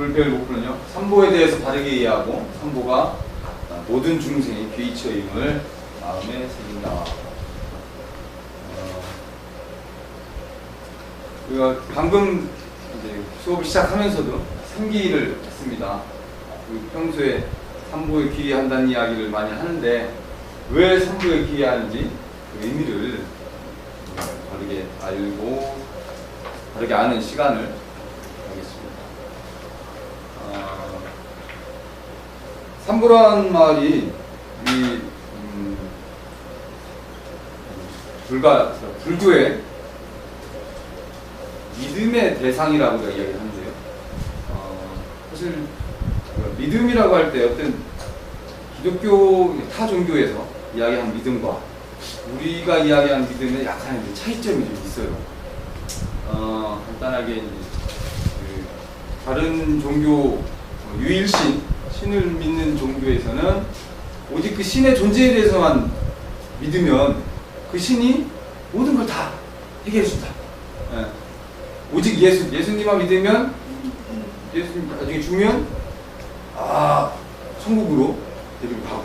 오늘 배울 목표는요, 삼보에 대해서 바르게 이해하고 삼보가 모든 중생의 귀처임을 마음에 새긴다. 우리가 방금 이제 수업을 시작하면서도 생기를 했습니다. 평소에 삼보에 귀의한다는 이야기를 많이 하는데 왜 삼보에 귀의하는지 그 의미를 바르게 알고 바르게 아는 시간을 가겠습니다. 삼보라는 말이 우리 불교의 믿음의 대상이라고 이야기를 하는데요. 사실 믿음이라고 할 때 어떤 기독교 타 종교에서 이야기하는 믿음과 우리가 이야기하는 믿음에 약간 차이점이 좀 있어요. 간단하게 이제 다른 종교 유일신 신을 믿는 종교에서는 오직 그 신의 존재에 대해서만 믿으면 그 신이 모든 걸 다 해결해 준다. 오직 예수님만 믿으면 예수님 나중에 죽으면 천국으로 데리고 가고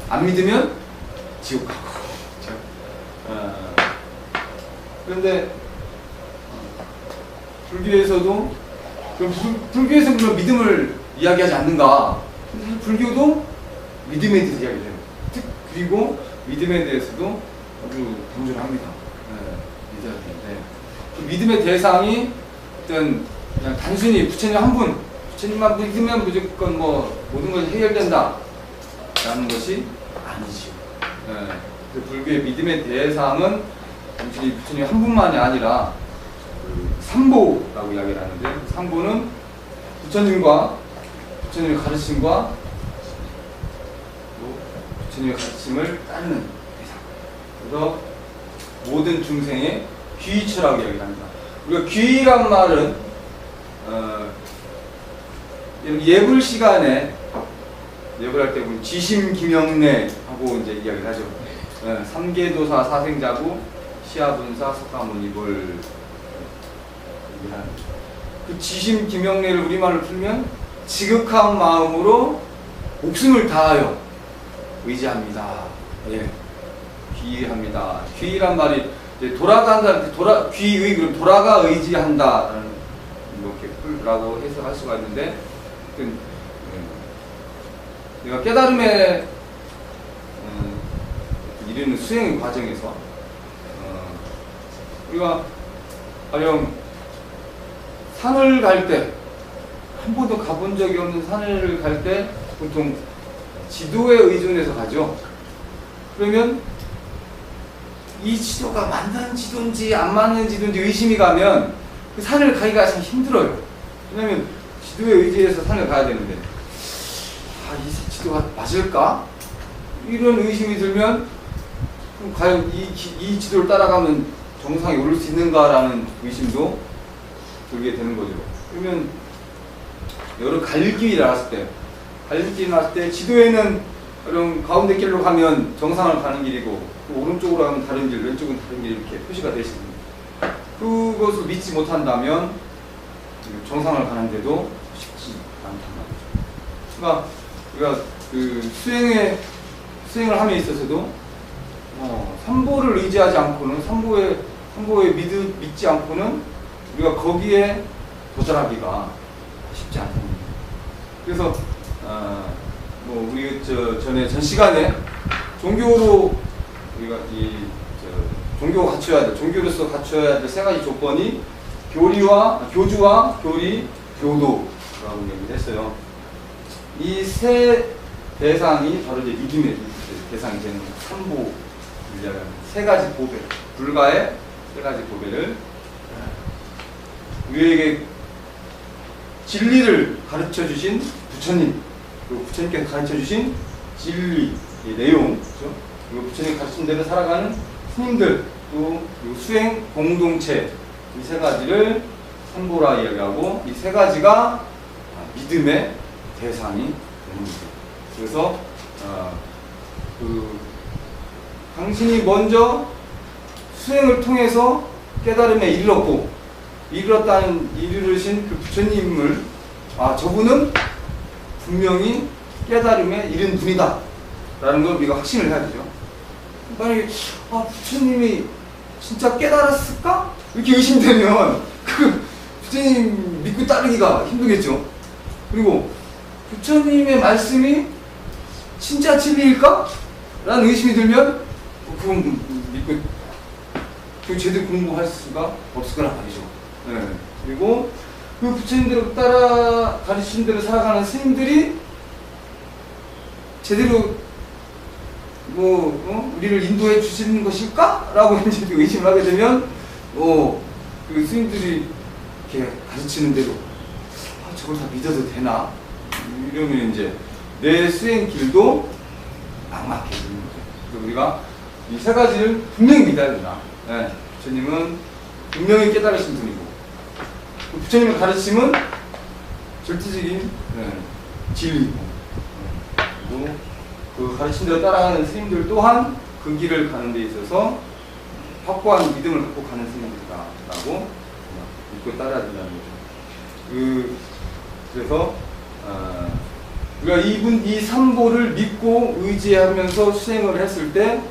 안 믿으면 지옥 가고. 그런데 불교에서도 불교에서 그런 믿음을 이야기하지 않는가? 불교도 믿음에 대해서 이야기를 해요. 그리고 믿음에 대해서도 아주 강조를 합니다. 그 믿음의 대상이 어떤 그냥 단순히 부처님 한 분, 부처님만 믿으면 무조건 뭐 모든 것이 해결된다 라는 것이 아니지요. 그 불교의 믿음의 대상은 단순히 부처님 한 분만이 아니라 삼보라고 이야기를 하는데, 삼보는 부처님과 부처님의 가르침과 부처님의 가르침을 따르는 대상. 그래서 모든 중생의 귀처라고 이야기를 합니다. 우리가 귀란 말은 예불 시간에 예불할 때 보면 지심기명례하고 이제 이야기를 하죠. 삼계도사 사생자부 시아분사 석가모니볼. 그 지심기명례를 우리말로 풀면 지극한 마음으로 목숨을 다하여 의지합니다. 귀의합니다. 귀의란 말이 돌아간다, 귀의, 그럼 돌아가 의지한다 이렇게라고 해석할 수가 있는데, 내가 깨달음에 이르는 수행의 과정에서 우리가 가령 산을 갈 때, 한 번도 가본 적이 없는 산을 갈 때 보통 지도에 의존해서 가죠. 그러면 이 지도가 맞는 지도인지 안 맞는 지도인지 의심이 가면 그 산을 가기가 참 힘들어요. 왜냐면 지도에 의지해서 산을 가야 되는데 이 지도가 맞을까? 이런 의심이 들면 그럼 과연 이 지도를 따라가면 정상에 오를 수 있는가라는 의심도 들게 되는 거죠. 그러면 여러 갈길이 나왔을 때 지도에는 그럼 가운데 길로 가면 정상을 가는 길이고 오른쪽으로 가면 다른 길, 왼쪽은 다른 길 이렇게 표시가 되어 있습니다. 그것을 믿지 못한다면 정상을 가는데도 쉽지 않단 말이죠. 그러니까 우리가 그 수행을 함에 있어서도 삼보를 의지하지 않고는 삼보에 믿지 않고는 우리가 거기에 도달하기가 쉽지 않습니다. 그래서 우리 전에 전 시간에 종교로 우리가 종교가 갖춰야 돼, 종교로서 갖춰야 될 세 가지 조건이 교주와 교리, 교도라고 얘기를 했어요. 이 세 대상이 바로 이제 믿음의 대상이 되는 삼보를 이야기하는 세 가지 보배, 불가의 세 가지 보배를 우리에게 진리를 가르쳐 주신 부처님, 그리고 부처님께서 가르쳐 주신 진리의 내용, 그렇죠? 그리고 부처님 가르친 대로 살아가는 스님들, 또 수행 공동체, 이 세 가지를 삼보라 이야기하고, 이 세 가지가 믿음의 대상이 되는 거죠. 그래서 당신이 먼저 수행을 통해서 깨달음에 이르렀고, 이르르신 그 부처님을 아, 저분은 분명히 깨달음에 이른 분이다 라는 걸 우리가 확신을 해야 되죠. 만약에 아, 부처님이 진짜 깨달았을까? 이렇게 의심되면 그 부처님 믿고 따르기가 힘들겠죠. 그리고 부처님의 말씀이 진짜 진리일까? 라는 의심이 들면 그건 믿고 그 제대로 공부할 수가 없을 거란 말이죠. 네. 그리고 그 부처님대로 따라 가르친 대로 살아가는 스님들이 제대로 우리를 인도해 주시는 것일까? 라고 이제 의심을 하게 되면 그 스님들이 이렇게 가르치는 대로 저걸 다 믿어도 되나? 이러면 이제 내 수행 길도 막막해 지는 거죠. 그래서 우리가 이 세 가지를 분명히 믿어야 된다. 네. 부처님은 분명히 깨달으신 분이고, 부처님의 가르침은 절대적인 진리고, 그리고 그 가르침대로 따라가는 스님들 또한 그 길을 가는 데 있어서 확고한 믿음을 갖고 가는 스님들이다라고 믿고 따라야 된다는 거죠. 그래서 우리가 이 삼보를 믿고 의지하면서 수행을 했을 때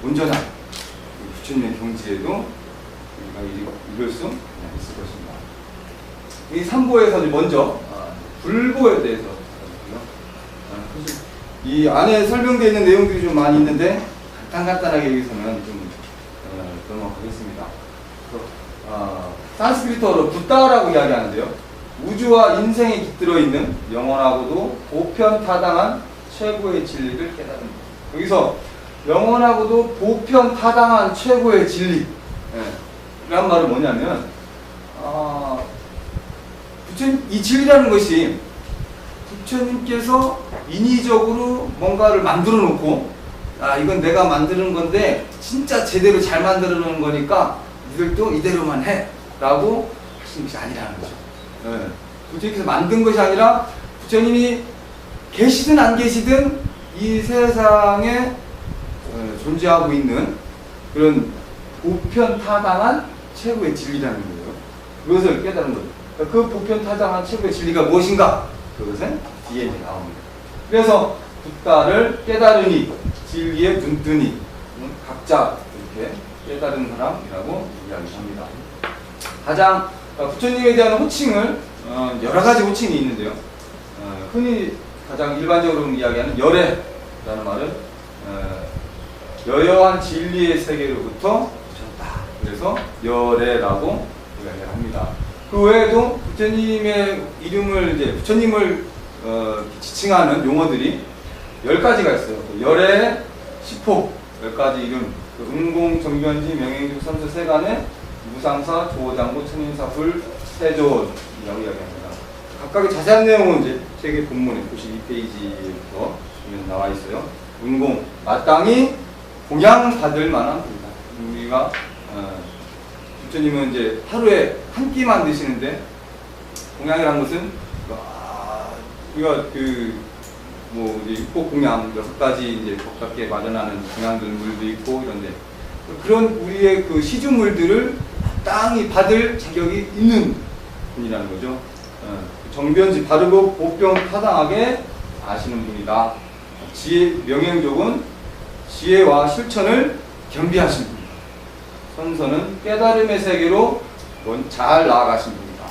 온전한 부처님의 경지에도 우리가 이룰 수 있을 것입니다. 이 삼보에서 먼저 불보에 대해서 이 안에 설명되어 있는 내용들이 좀 많이 있는데 간단하게 여기서는 좀 넘어가겠습니다. 산스크리트어로 붓다라고 이야기하는데요. 우주와 인생에 깃들어 있는 영원하고도 보편타당한 최고의 진리를 깨달은. 여기서 영원하고도 보편타당한 최고의 진리. 이란 말은 뭐냐면, 이 진리라는 것이 부처님께서 인위적으로 뭔가를 만들어 놓고, 이건 내가 만드는 건데 진짜 제대로 잘 만들어 놓은 거니까 니들도 이대로만 해 라고 하시는 것이 아니라는 거죠. 부처님께서 만든 것이 아니라 부처님이 계시든 안 계시든 이 세상에 존재하고 있는 그런 보편타당한 최고의 진리라는 거예요. 그것을 깨달은 거죠. 그 보편타당한 최고의 진리가 무엇인가? 그것은 뒤에 이제 나옵니다. 그래서 붓다를 깨달으니 진리에 눈뜨니 각자 이렇게 깨달은 사람이라고 이야기합니다. 가장 부처님에 대한 호칭을 여러 가지 호칭이 있는데요. 흔히 가장 일반적으로 이야기하는 열애라는 말은 여여한 진리의 세계로부터 오셨다. 그래서 열애라고 이야기를 합니다. 그 외에도 부처님의 이름을 부처님을 지칭하는 용어들이 10가지가 있어요. 열애, 시포, 10가지 이름, 은공, 정변지, 명행주, 선수, 세간의 무상사, 조장고, 천인사, 불, 세존이라고 이야기합니다. 각각의 자세한 내용은 이제 책의 본문에 92페이지부터 나와 있어요. 은공, 마땅히 공양받을 만한 분이다. 우리가 부처님은 이제 하루에 한 끼만 드시는데, 공양이라는 것은 우리가 이제 육복 공양 6가지 이제 법답게 마련하는 공양들물도 있고 이런데, 그런 우리의 그 시주물들을 마땅히 받을 자격이 있는 분이라는 거죠. 정변지 바르고 보편타당하게 아시는 분이다. 명행족은 지혜와 실천을 겸비하신 분이다. 선서는 깨달음의 세계로 잘 나아가신 분이다.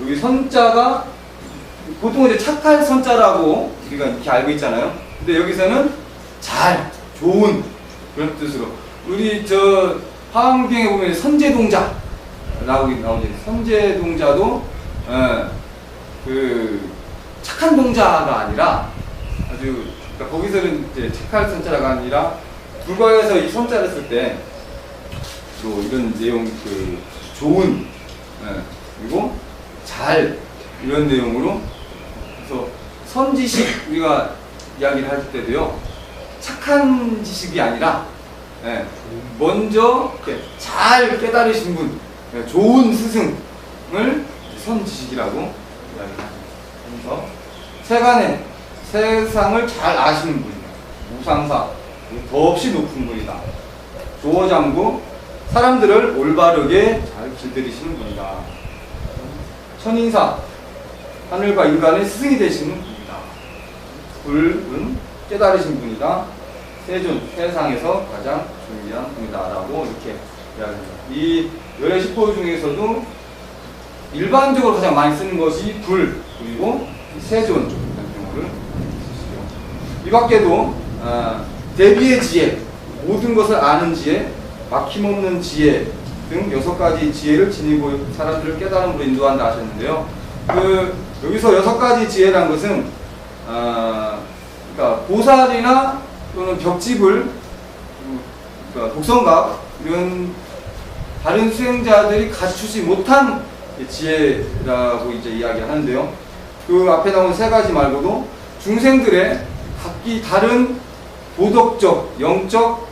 여기 선자가 보통 이제 착할 선자라고 우리가 이렇게 알고 있잖아요. 근데 여기서는 잘, 좋은 그런 뜻으로, 우리 화엄경에 보면 선제동자라고 나오죠. 선제동자도 착한 동자가 아니라 아주, 그러니까 거기서는 이제 착할 선자가 아니라 불과해서 이 선자를 쓸 때 또 이런 내용, 좋은, 그리고 잘, 이런 내용으로, 그래서 선지식 우리가 이야기를 할 때도요, 착한 지식이 아니라 먼저 이렇게 잘 깨달으신 분, 좋은 스승을 선지식이라고 이야기합니다. 그래서 세간에 세상을 잘 아시는 분이다. 무상사, 더없이 높은 분이다. 조어장구, 사람들을 올바르게 잘 길들이시는 분이다. 천인사, 하늘과 인간의 스승이 되시는 분이다. 불은 깨달으신 분이다. 세존, 세상에서 가장 존귀한 분이다 라고 이렇게 이야기합니다. 이 열의 십보 중에서도 일반적으로 가장 많이 쓰는 것이 불, 그리고 세존 같은 경우를 쓰시죠. 이 밖에도 대비의 지혜, 모든 것을 아는 지혜, 막힘없는 지혜 등 6가지 지혜를 지니고 사람들을 깨달음으로 인도한다 하셨는데요. 여기서 6가지 지혜라는 것은 그러니까 보살이나 또는 벽집을, 그러니까 독성각 이런 다른 수행자들이 갖추지 못한 지혜라고 이제 이야기하는데요. 그 앞에 나온 3가지 말고도 중생들의 각기 다른 도덕적, 영적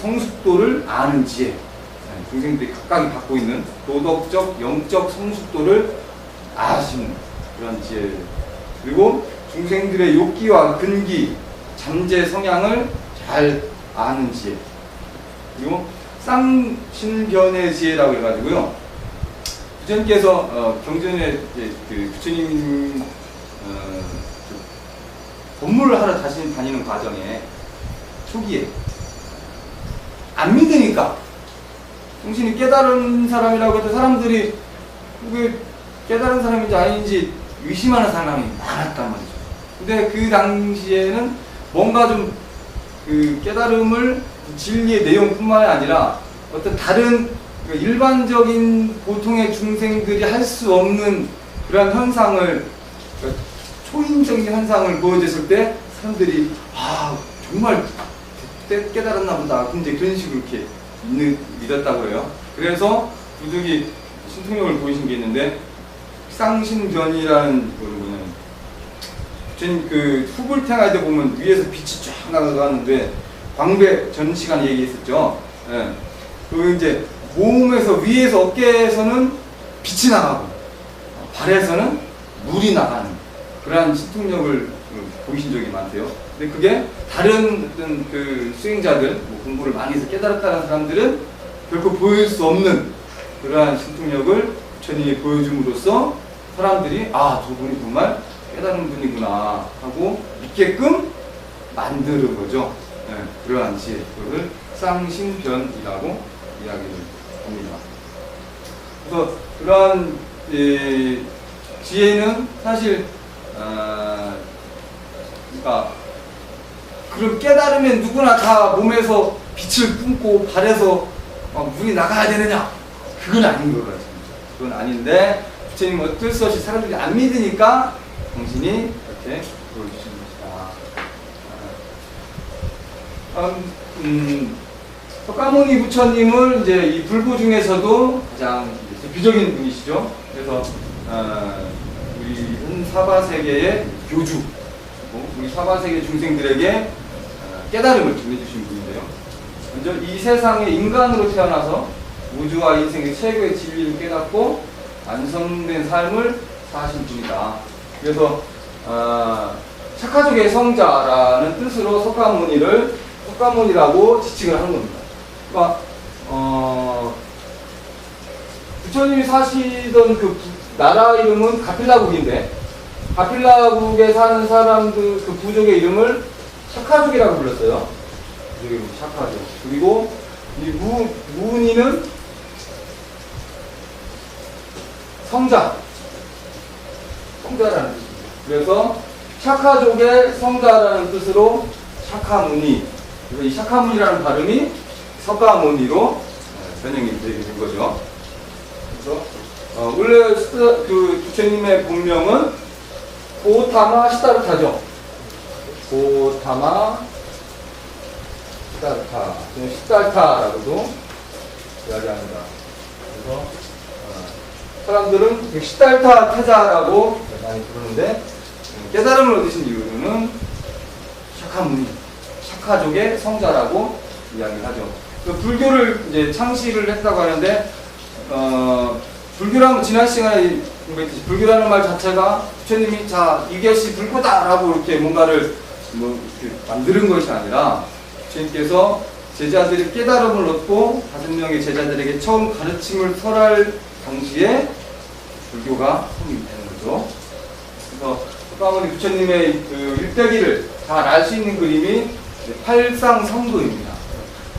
성숙도를 아는 지혜, 중생들이 각각이 갖고 있는 도덕적, 영적 성숙도를 아시는 그런 지혜, 그리고 중생들의 욕기와 근기, 잠재 성향을 잘 아는 지혜, 그리고 쌍신변의 지혜라고 해가지고요. 부처님께서 경전에 그 부처님 법문을 하러 다니는 과정에 초기에 안 믿으니까 정신이 깨달은 사람이라고 해도 사람들이 그게 깨달은 사람인지 아닌지 의심하는 사람이 많았단 말이죠. 근데 그 당시에는 뭔가 좀 그 깨달음을 진리의 내용뿐만 아니라 어떤 다른 일반적인 보통의 중생들이 할 수 없는 그런 현상을, 초인적인 현상을 보여줬을 때 사람들이 정말 깨달았나 보다, 근데 그런 식으로 이렇게 믿었다고 해요. 그래서 부득이 신통력을 보이신 게 있는데, 쌍신변이라는 거는 그 후불탱할 때 보면 위에서 빛이 쫙 나가는데, 광배 전 시간에 얘기했었죠. 예. 그 이제 몸에서 위에서 어깨에서는 빛이 나가고 발에서는 물이 나가는 그러한 신통력을 보이신 적이 많대요. 근데 그게 다른 어떤 그 수행자들, 공부를 많이 해서 깨달았다는 사람들은 결코 보일 수 없는 그러한 신통력을 부처님이 보여줌으로써 사람들이 저분이 정말 깨달은 분이구나 하고 믿게끔 만드는 거죠. 네, 그러한 지혜, 그것을 쌍신변이라고 이야기를 합니다. 그래서 그러한 지혜는 사실 그러니까 그런 깨달으면 누구나 다 몸에서 빛을 뿜고 발에서 물이 나가야 되느냐? 그건 아닌 것 같습니다. 그건 아닌데 부처님은 어쩔 수 없이 사람들이 안 믿으니까 당신이 이렇게 보여주신 것이다. 석가모니 부처님은 이제 이 불보 중에서도 가장 대표적인 분이시죠. 그래서 우리 현 사바세계의 교주, 우리 사바세계 중생들에게 깨달음을 전해주신 분인데요. 먼저 이 세상에 인간으로 태어나서 우주와 인생의 최고의 진리를 깨닫고 완성된 삶을 사신 분이다. 그래서 착화족의 성자라는 뜻으로 석가모니라고 지칭을 하는 겁니다. 그러니까 부처님이 사시던 그 나라 이름은 가필라국인데, 가필라국에 사는 사람들 그 부족의 이름을 착화족이라고 불렀어요. 착화족. 그리고 이 무은이는 성자라는 뜻입니다. 그래서 착화족의 성자라는 뜻으로 샤카무니, 그래서 이 샤카무니라는 발음이 석가모니로 변형이 되게 된 거죠. 그래서 원래 그 부처님의 본명은 고타마 시다르타죠. 고타마 시다르타, 시달타라고도 이야기합니다. 그래서 사람들은 시달타 태자라고 많이 부르는데, 깨달음을 얻으신 이유는 샤카무니, 샤카족의 성자라고 이야기를 하죠. 그 불교를 이제 창시를 했다고 하는데, 불교라는 지난 시간에 공부했듯이 불교라는 말 자체가 부처님이 이것이 불교다라고 이렇게 뭔가를 이렇게 만드는 것이 아니라, 부처님께서 제자들이 깨달음을 얻고 5명의 제자들에게 처음 가르침을 설할 당시에 불교가 성립되는 거죠. 그래서 석가모니 부처님의 그 일대기를 잘 알 수 있는 그림이 팔상성도입니다.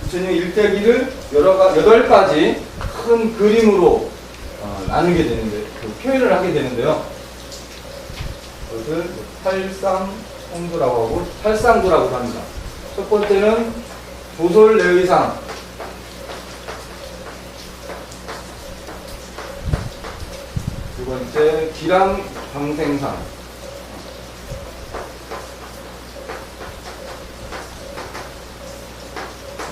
부처님의 일대기를 8가지 큰 그림으로 나누게 되는데, 그 표현을 하게 되는데요. 그것을 팔상성도라고 하고, 팔상도라고 합니다. 첫 번째는 도솔내의상. 두 번째, 기람광생상.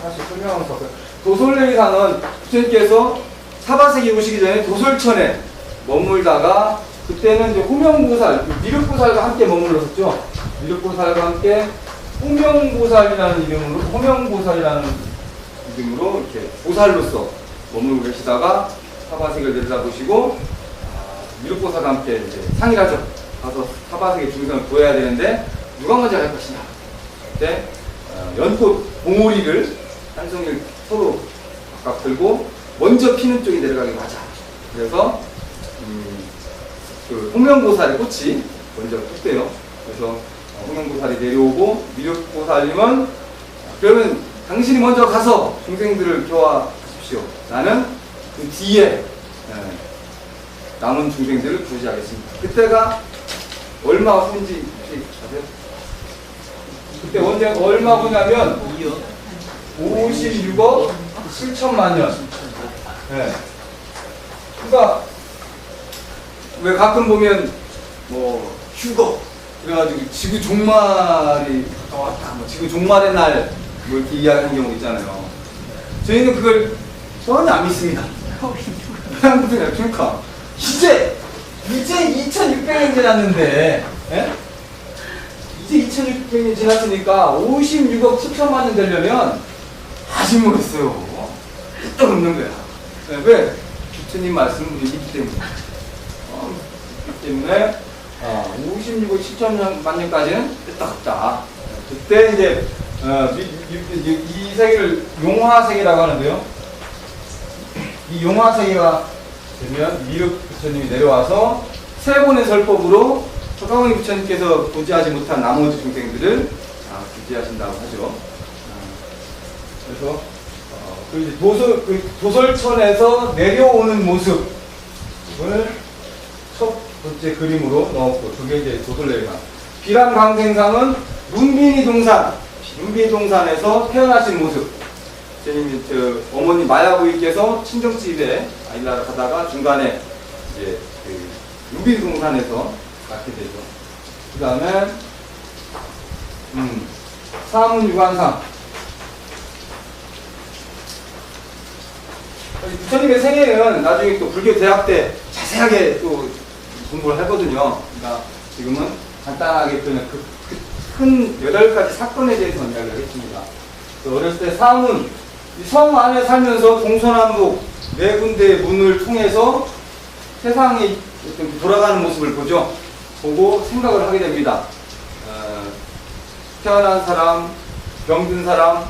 하나씩 설명을 할까요? 도솔내의상은 부처님께서 사바세계 오시기 전에 도솔천에 머물다가, 그때는 이제 호명보살, 미륵보살과 함께 머물렀었죠. 미륵보살과 함께 호명보살이라는 이름으로 이렇게 보살로서 머물고 계시다가 사바세계를 내려다보시고, 미륵보살과 함께 이제 상의를 하죠. 가서 사바세계 중생을 구해야 되는데 누가 먼저 갈 것이냐. 그때 연꽃 봉오리를 한 송이를 서로 각각 들고 먼저 피는 쪽이 내려가기로 하자. 그래서 그 홍명보살의 꽃이 먼저 폈대요. 그래서 홍명보살이 내려오고, 미륵보살님은 그러면 당신이 먼저 가서 중생들을 교화하십시오. 나는 그 뒤에 남은 중생들을 구제하겠습니다. 그때가 얼마 후인지 아세요? 그때 언제 얼마 후냐면 56억 7천만 년. 네. 그러니까 왜 가끔 보면 뭐 휴거 그래가지고 지구 종말이 왔다, 뭐 지구 종말의 날 뭐 이렇게 이야기하는 경우 있잖아요. 저희는 그걸 전혀 안 믿습니다. 그러니까 이제 2600년 지났는데, 예? 이제 2600년 지났으니까 56억 7천만 년 되려면 아직 모르겠어요. 또 없는 거야. 네, 왜? 부처님 말씀을 믿기 때문에. 그렇기 때문에 56억 7천만 년까지는 끄떡없다. 그때 이제 이 세계를 용화세계라고 하는데요. 이 용화세계가 되면 미륵 부처님이 내려와서 세 번의 설법으로 석가모니 부처님께서 구제하지 못한 나머지 중생들을 구제하신다고 하죠. 그래서 그 도솔천에서 내려오는 모습을 첫 번째 그림으로 넣었고, 그게 이제 도솔내의상. 기람광생상은 룸비니 동산에서 태어나신 모습. 제님이 어머니 마야부이께서 친정집에 아일라를 가다가 중간에 이제 룸비니 동산에서 낳게 되죠. 그 다음에 사문유관상. 부처님의 생애는 나중에 또 불교 대학 때 자세하게 또 공부를 하거든요. 그러니까 지금은 간단하게 그냥 큰 8가지 사건에 대해서 이야기를 했습니다. 어렸을 때 사문, 성 안에 살면서 동서남북 4군데의 문을 통해서 세상이 돌아가는 모습을 보죠. 보고 생각을 하게 됩니다. 태어난 사람, 병든 사람,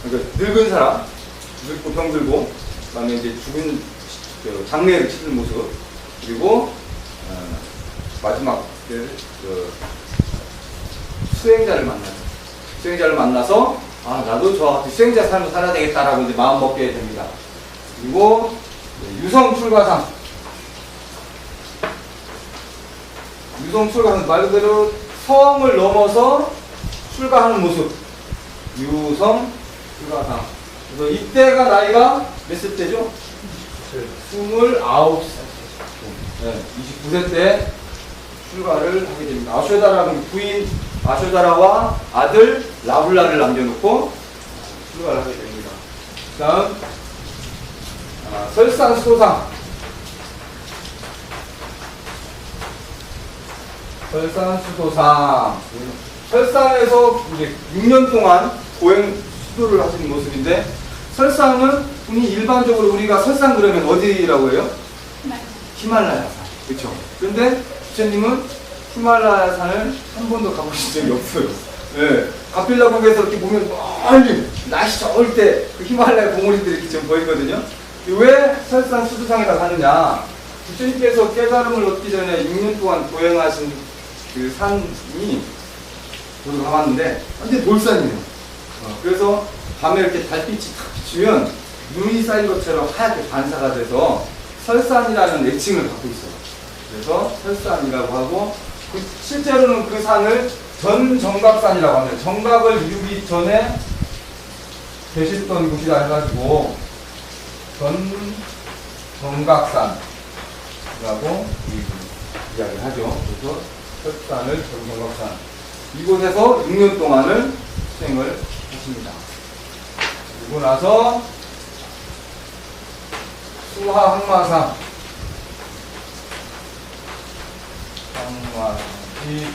그러니까 늙은 사람, 늙고 병들고, 그 다음에 이제 죽은 장례를 치는 모습, 그리고 마지막 수행자를 만나서 나도 저와 같이 수행자 삶을 살아야 되겠다라고 이제 마음 먹게 됩니다. 그리고 유성 출가상 말 그대로 성을 넘어서 출가하는 모습, 유성 출가상. 그래서 이때가 나이가 몇 세 때죠? 29세. 네, 29세 때 출가를 하게 됩니다. 아쇼다라는 부인 아쇼다라와 아들 라블라를 남겨놓고 출가를 하게 됩니다. 그 다음 설산수도상. 설산에서 이제 6년 동안 고행 수도를 하시는 모습인데, 설산은 흔히 일반적으로 우리가 설산 그러면 어디라고 해요? 히말라야산. 그렇죠. 그런데 부처님은 히말라야산을 한 번도 가보신 적이 없어요. 네. 가필라국에서 이렇게 보면 멀리 날씨 좋을 때 그 히말라야 봉우리들이 이렇게 좀 보이거든요. 왜 설산 수두상에다 가느냐? 부처님께서 깨달음을 얻기 전에 6년 동안 보행하신 그 산이 저도 가봤는데 완전 돌산이에요. 그래서 밤에 이렇게 달빛이 탁 비추면 눈이 쌓인 것처럼 하얗게 반사가 돼서 설산이라는 애칭을 갖고 있어요. 그래서 설산이라고 하고 실제로는 그 산을 전정각산이라고 합니다. 정각을 이루기 전에 계셨던 곳이라 해가지고 전정각산이라고 이야기를 하죠. 그래서 설산을 전정각산, 이곳에서 6년 동안을 수행을 하십니다. 그리고 나서 수하항마상, 이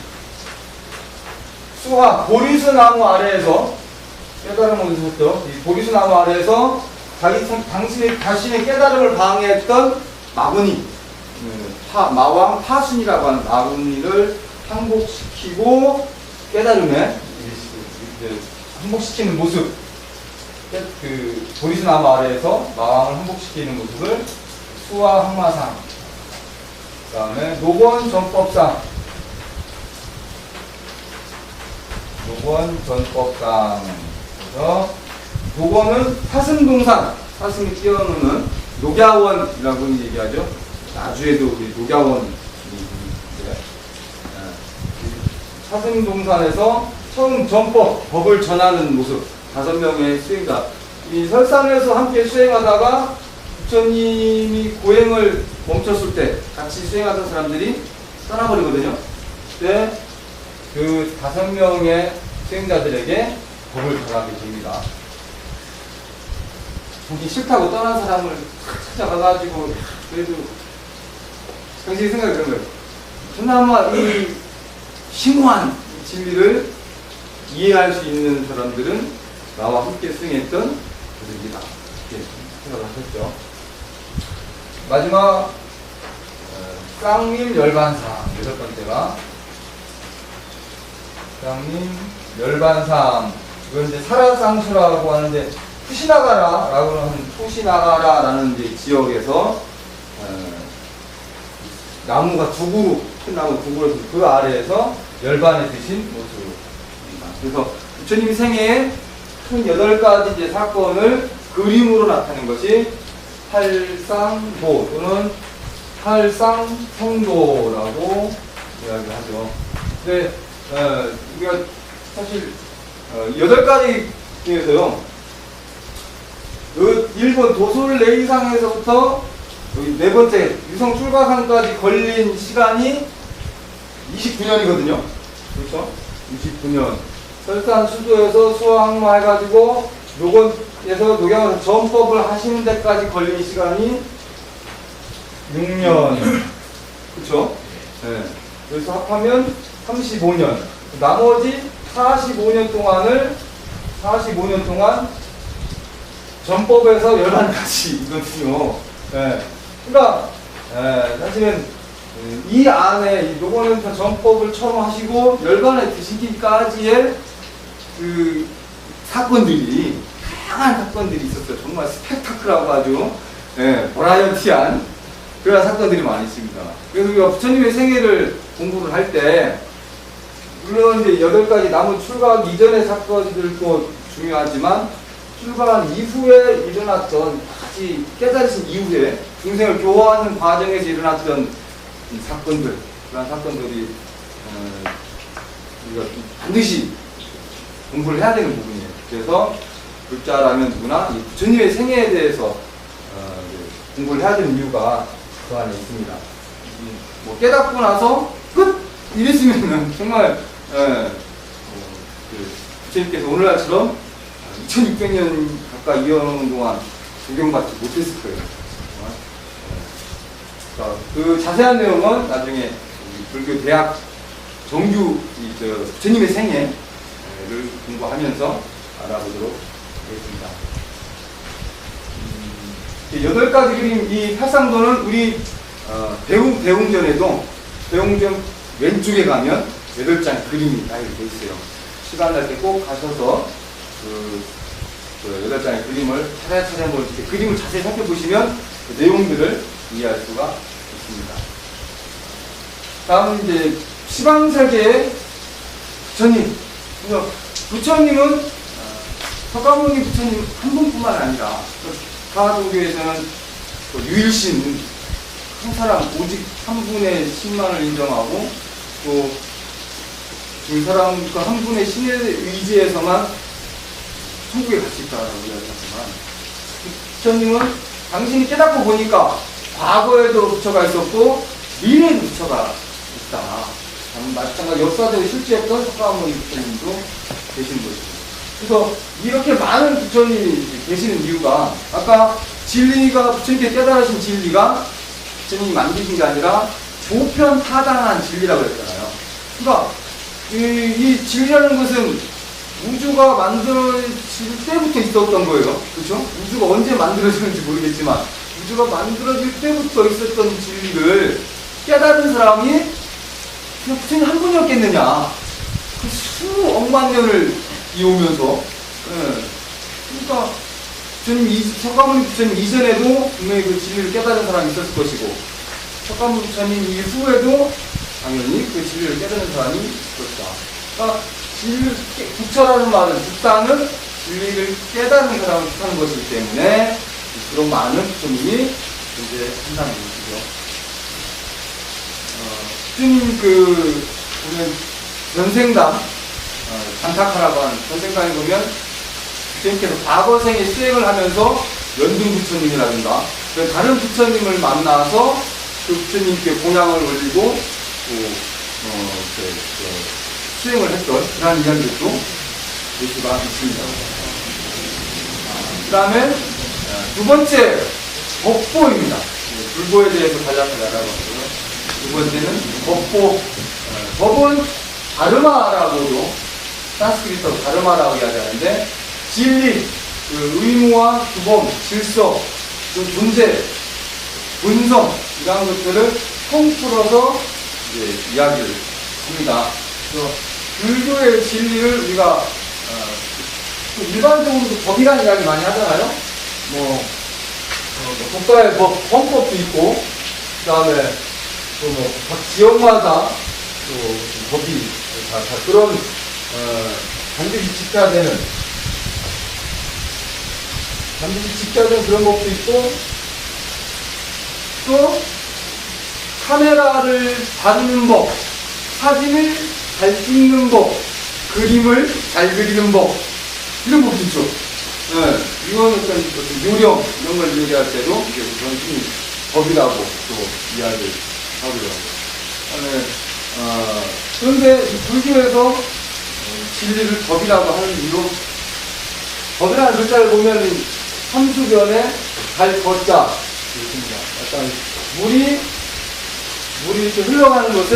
수하 보리수 나무 아래에서 깨달음을 얻으셨죠. 이 보리수 나무 아래에서 자신의 깨달음을 방해했던 마구니, 마왕 파순이라고 하는 마구니를 항복시키고 깨달음에 항복시키는 모습, 그 보리수 나무 아래에서 마왕을 항복시키는 모습을 수하항마상, 그 다음에 노번전법상, 노번전법상. 그래서 노번은 사슴동산, 사슴이 뛰어노는 녹야원이라고 얘기하죠. 나주에도 우리 녹야원이 있는데, 사슴동산에서 처음 전법, 법을 전하는 모습, 5명의 수행자. 이 설산에서 함께 수행하다가 부처님이 고행을 멈췄을 때 같이 수행하던 사람들이 떠나버리거든요. 그때 그 5명의 수행자들에게 법을 전하게 됩니다. 보기 싫다고 떠난 사람을 찾아가가지고 그래도 당신이 생각이 그런 거예요. 그나마 이 심오한 진리를 이해할 수 있는 사람들은 나와 함께 수행했던 분들이다, 이렇게 생각을 하셨죠. 마지막 쌍림 열반상, 6번째가 쌍림 열반상. 이건 이제 사라상수라고 하는데, 푸시나가라라고 하는, 푸시나가라라는 이제 지역에서 나무가 두 그루, 큰 나무 두 그루에서 그 아래에서 열반에 드신 모습입니다. 그래서 부처님이 생애에 큰 8가지 이제 사건을 그림으로 나타낸 것이 팔상도 또는 팔상성도라고 이야기를 하죠. 근데 우리가 사실 8가지 중에서요, 그 일본 도솔레이상에서부터 여기 4번째 유성 출가상까지 걸린 시간이 29년이거든요. 그렇죠? 29년. 설산 수도에서 수화항마 해가지고 녹원에서 녹양에서 전법을 하시는 데까지 걸린 시간이 6년. 그렇죠? 네. 그래서 합하면 35년. 나머지 45년 동안 전법에서 열반까지 이거든요. 네. 그러니까 사실은 이 안에 요거는 전법을 처음 하시고 열반에 드시기까지의 그 사건들이, 다양한 사건들이 있었어요. 정말 스펙타클하고 아주 버라이어티한 그런 사건들이 많이 있습니다. 그래서 우리가 부처님의 생애를 공부를 할 때, 물론 이제 8가지 남은 출가하기 이전의 사건들도 중요하지만 출가한 이후에 일어났던, 같이 깨달으신 이후에 중생을 교화하는 과정에서 일어났던 사건들, 그런 사건들이 우리가 반드시 공부를 해야 되는 부분이에요. 그래서 불자라면 누구나 이 부처님의 생애에 대해서 공부를 해야 되는 이유가 그 안에 있습니다. 뭐 깨닫고 나서 끝! 이랬으면은 정말 부처님께서 오늘날처럼 2600년 가까이 이어오는 동안 존경받지 못했을 거예요. 그 자세한 내용은 나중에 불교 대학 정규 부처님의 생애를 공부하면서 알아보도록 하겠습니다. 8가지 그림, 이 팔상도는 우리 대웅전에도, 대웅전 왼쪽에 가면 8장의 그림이 다 이렇게 있어요. 시간 날 때 꼭 가셔서 그 8장의 그림을 차례차례 이렇게 그림을 자세히 살펴보시면 그 내용들을 이해할 수가 있습니다. 있습니다. 다음은 이제 시방세계의 부처님. 그래서 부처님은 석가모니 부처님 한 분뿐만 아니라 가하종교에서는 유일신 한 사람 오직 한 분의 신만을 인정하고 또 그 사람 그 한 분의 신의 의지에서만 천국에 갈 수 있다라고 이야기하지만 부처님은 당신이 깨닫고 보니까 과거에도 부처가 있었고 미래에도 부처가 있다. 마찬가지 역사적으로 실제했던 석가모니 부처님도 계신 것이죠. 그래서 이렇게 많은 부처님이 계시는 이유가 아까 진리가 부처님께 깨달으신 진리가 부처님이 만드신 게 아니라 보편타당한 진리라고 했잖아요. 그러니까 이 진리라는 것은 우주가 만들어질 때부터 있었던 거예요. 그렇죠? 우주가 언제 만들어졌는지 모르겠지만 우주가 만들어질 때부터 있었던 진리를 깨달은 사람이 그냥 부처님 한 분이었겠느냐. 그 수억만 년을 이오면서 그러니까 석가모니 부처님 이전에도 분명히 그 진리를 깨달은 사람이 있었을 것이고 석가모니 부처님 이후에도 당연히 그 진리를 깨달은 사람이 있었다. 그러니까 부처라는 말은 부처는 진리를 깨달은 사람을 뜻하는 것이기 때문에 그런 많은 부처님이 존재한다는 것이죠. 부처님 보면 전생담 단타카라고 하는 전생담에 보면 부처님께서 과거생에 수행을 하면서 연등 부처님이라든가 다른 부처님을 만나서 그 부처님께 공양을 올리고 수행을 했던 그런 이야기도 볼 수가 있습니다. 그 다음에 두 번째 법보입니다. 불보에 대해서 간략하게 알아봤고요. 두 번째는 법보. 법은 다르마라고도 산스크리트로 다르마라고 이야기하는데 진리, 의무와 규범, 질서, 존재, 본성 이런 것들을 통틀어서 이야기를 합니다. 그래서 불교의 진리를 우리가 일반적으로 법이라는 이야기 많이 하잖아요. 국가의 법, 헌법도 있고, 그 다음에 또 각 지역마다 또 법이 다 그런 반드시 지켜야 되는 그런 법도 있고, 또 카메라를 다루는 법, 사진을 잘 찍는 법, 그림을 잘 그리는 법, 이런 법도 있죠. 이건 어떤 요령, 이런 걸 얘기할 때도 이제 그런 법이라고 또 이야기를 하고요. 그런데 불교에서 진리를 법이라고 하는 이유로 법이라는 글자를 보면 삼수변에 달 거자 있습니다. 약간 물이 이렇게 흘러가는 것을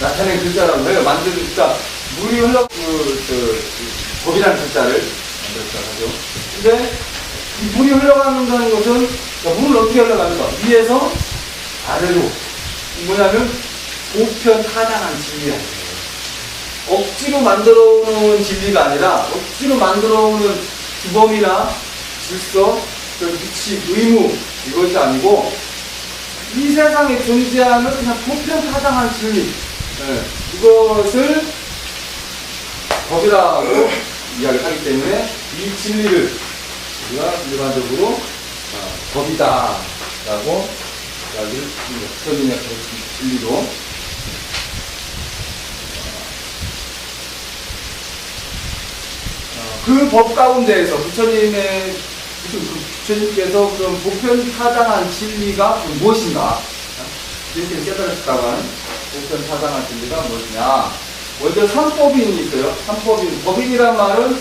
나타낸 글자라고 해요. 그러니까 물이 법이라는 글자를 만들었다 하죠. 근데 이 물이 흘러간다는 것은 물은 어떻게 흘러가는가? 위에서 아래로. 뭐냐면 보편타당한 진리야. 억지로 만들어 놓은 진리가 아니라 억지로 만들어 놓은 규범이나 질서, 규칙, 의무 이것이 아니고 이 세상에 존재하는 그냥 보편타당한 진리 이것을 법이라고 이야기를 하기 때문에 이 진리를 우리가 일반적으로 법이다 라고 이야기를 합니다. 부처님의 진리로. 그 법 가운데에서 부처님께서 그런 보편타당한 진리가 무엇인가? 진리를 깨달았다고 하는 보편타당한 진리가 무엇이냐? 먼저 삼법인이 있어요. 삼법인. 법인이란 말은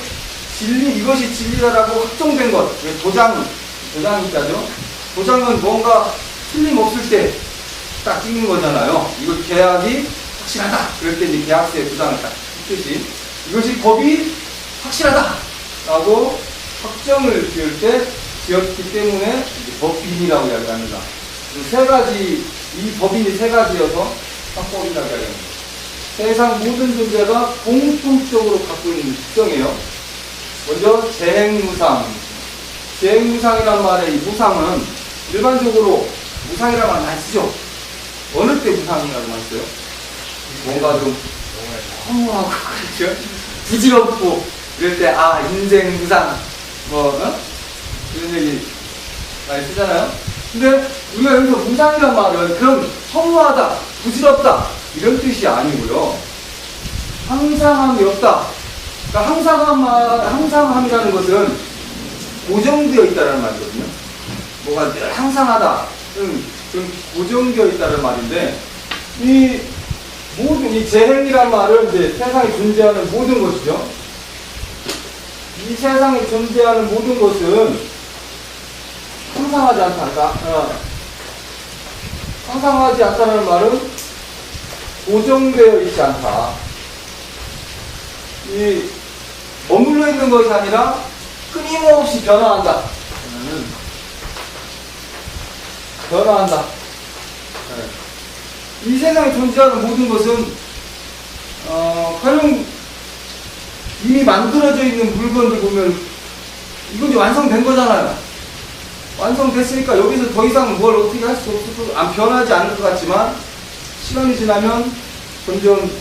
진리, 이것이 진리다라고 확정된 것. 도장이 있다죠. 도장은 뭔가 틀림없을 때 딱 찍는 거잖아요. 이거 계약이 확실하다. 그럴 때 이제 계약서에 도장을 딱 찍듯이 이것이 법이 확실하다라고 확정을 지을 때 지었기 때문에 이제 법인이라고 이야기합니다. 세 가지, 이 법인이 세 가지여서 삼법이라고 이야기합니다. 세상 모든 존재가 공통적으로 갖고 있는 특성이에요. 먼저 재행무상. 재행무상이란 말의 이 무상은 일반적으로 무상이라는 말 많이 쓰죠. 무상이라고 했어요. 뭔가 좀 허무하고 그렇죠? 부질없고 이럴 때 아 인생 무상 뭐 이런 얘기 많이 쓰잖아요. 근데 우리가 여기서 무상이란 말은 그럼 허무하다, 부질없다 이런 뜻이 아니고요. 항상함이 없다. 그러니까 항상함이라는 것은 고정되어 있다는 말이거든요. 뭐가 늘 항상하다, 좀 고정되어 있다는 말인데, 이 모든 이 재행이란 말은 이제 세상에 존재하는 모든 것이죠. 이 세상에 존재하는 모든 것은 항상하지 않다. 항상하지 않다는 말은 고정되어 있지 않다. 이 머물러 있는 것이 아니라 끊임없이 변화한다. 변화한다. 이 세상에 존재하는 모든 것은 가령 이미 만들어져 있는 물건들 보면 이건 이제 완성된 거잖아요. 완성됐으니까 여기서 더 이상 뭘 어떻게 할 수 없고 안 변하지 않을 것 같지만 시간이 지나면 점점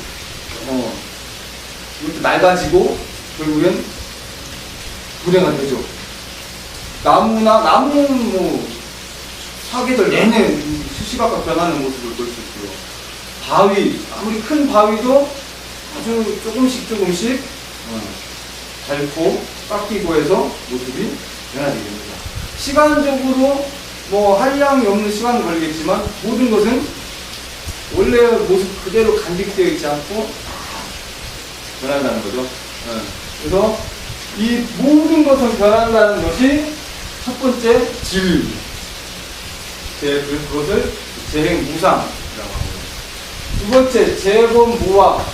이것도 낡아지고 결국엔 분해가 되죠. 나무 뭐 사계절 내내 수시각각 변하는 모습을 볼 수 있고요. 바위, 아무리 큰 바위도 아주 조금씩 닳고 깎이고 해서 모습이 변하게 됩니다. 시간적으로 뭐 한량이 없는 시간은 걸리겠지만 모든 것은 원래 모습 그대로 간직되어 있지 않고 변한다는 거죠. 그래서 이 모든 것은 변한다는 것이 첫 번째 진리. 그것을 재행무상이라고 합니다. 두 번째 재범무화.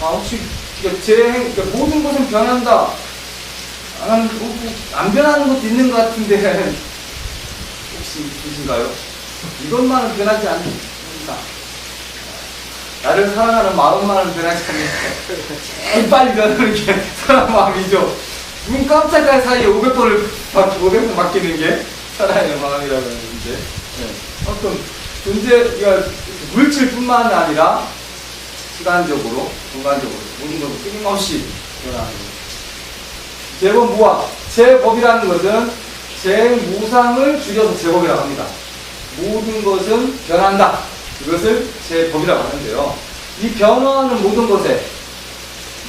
혹시 그러니까 모든 것은 변한다. 안 변하는 것도 있는 것 같은데 혹시 있으신가요? 이것만은 변하지 않는다. 나를 사랑하는 마음만은 변하지 않는다. 제일 빨리 변하는 게 사랑 마음이죠. 눈 깜짝할 사이에 500번 바뀌는 게 사랑의 마음이라고 하는데, 어떤 존재, 물질뿐만 아니라 시간적으로, 공간적으로 모든 것을 끊임없이 변하는 거죠. 재범무화. 재법이라는 것은 재무상을 줄여서 재법이라고 합니다. 모든 것은 변한다. 이것을 재법이라고 하는데요. 이 변화하는 모든 것에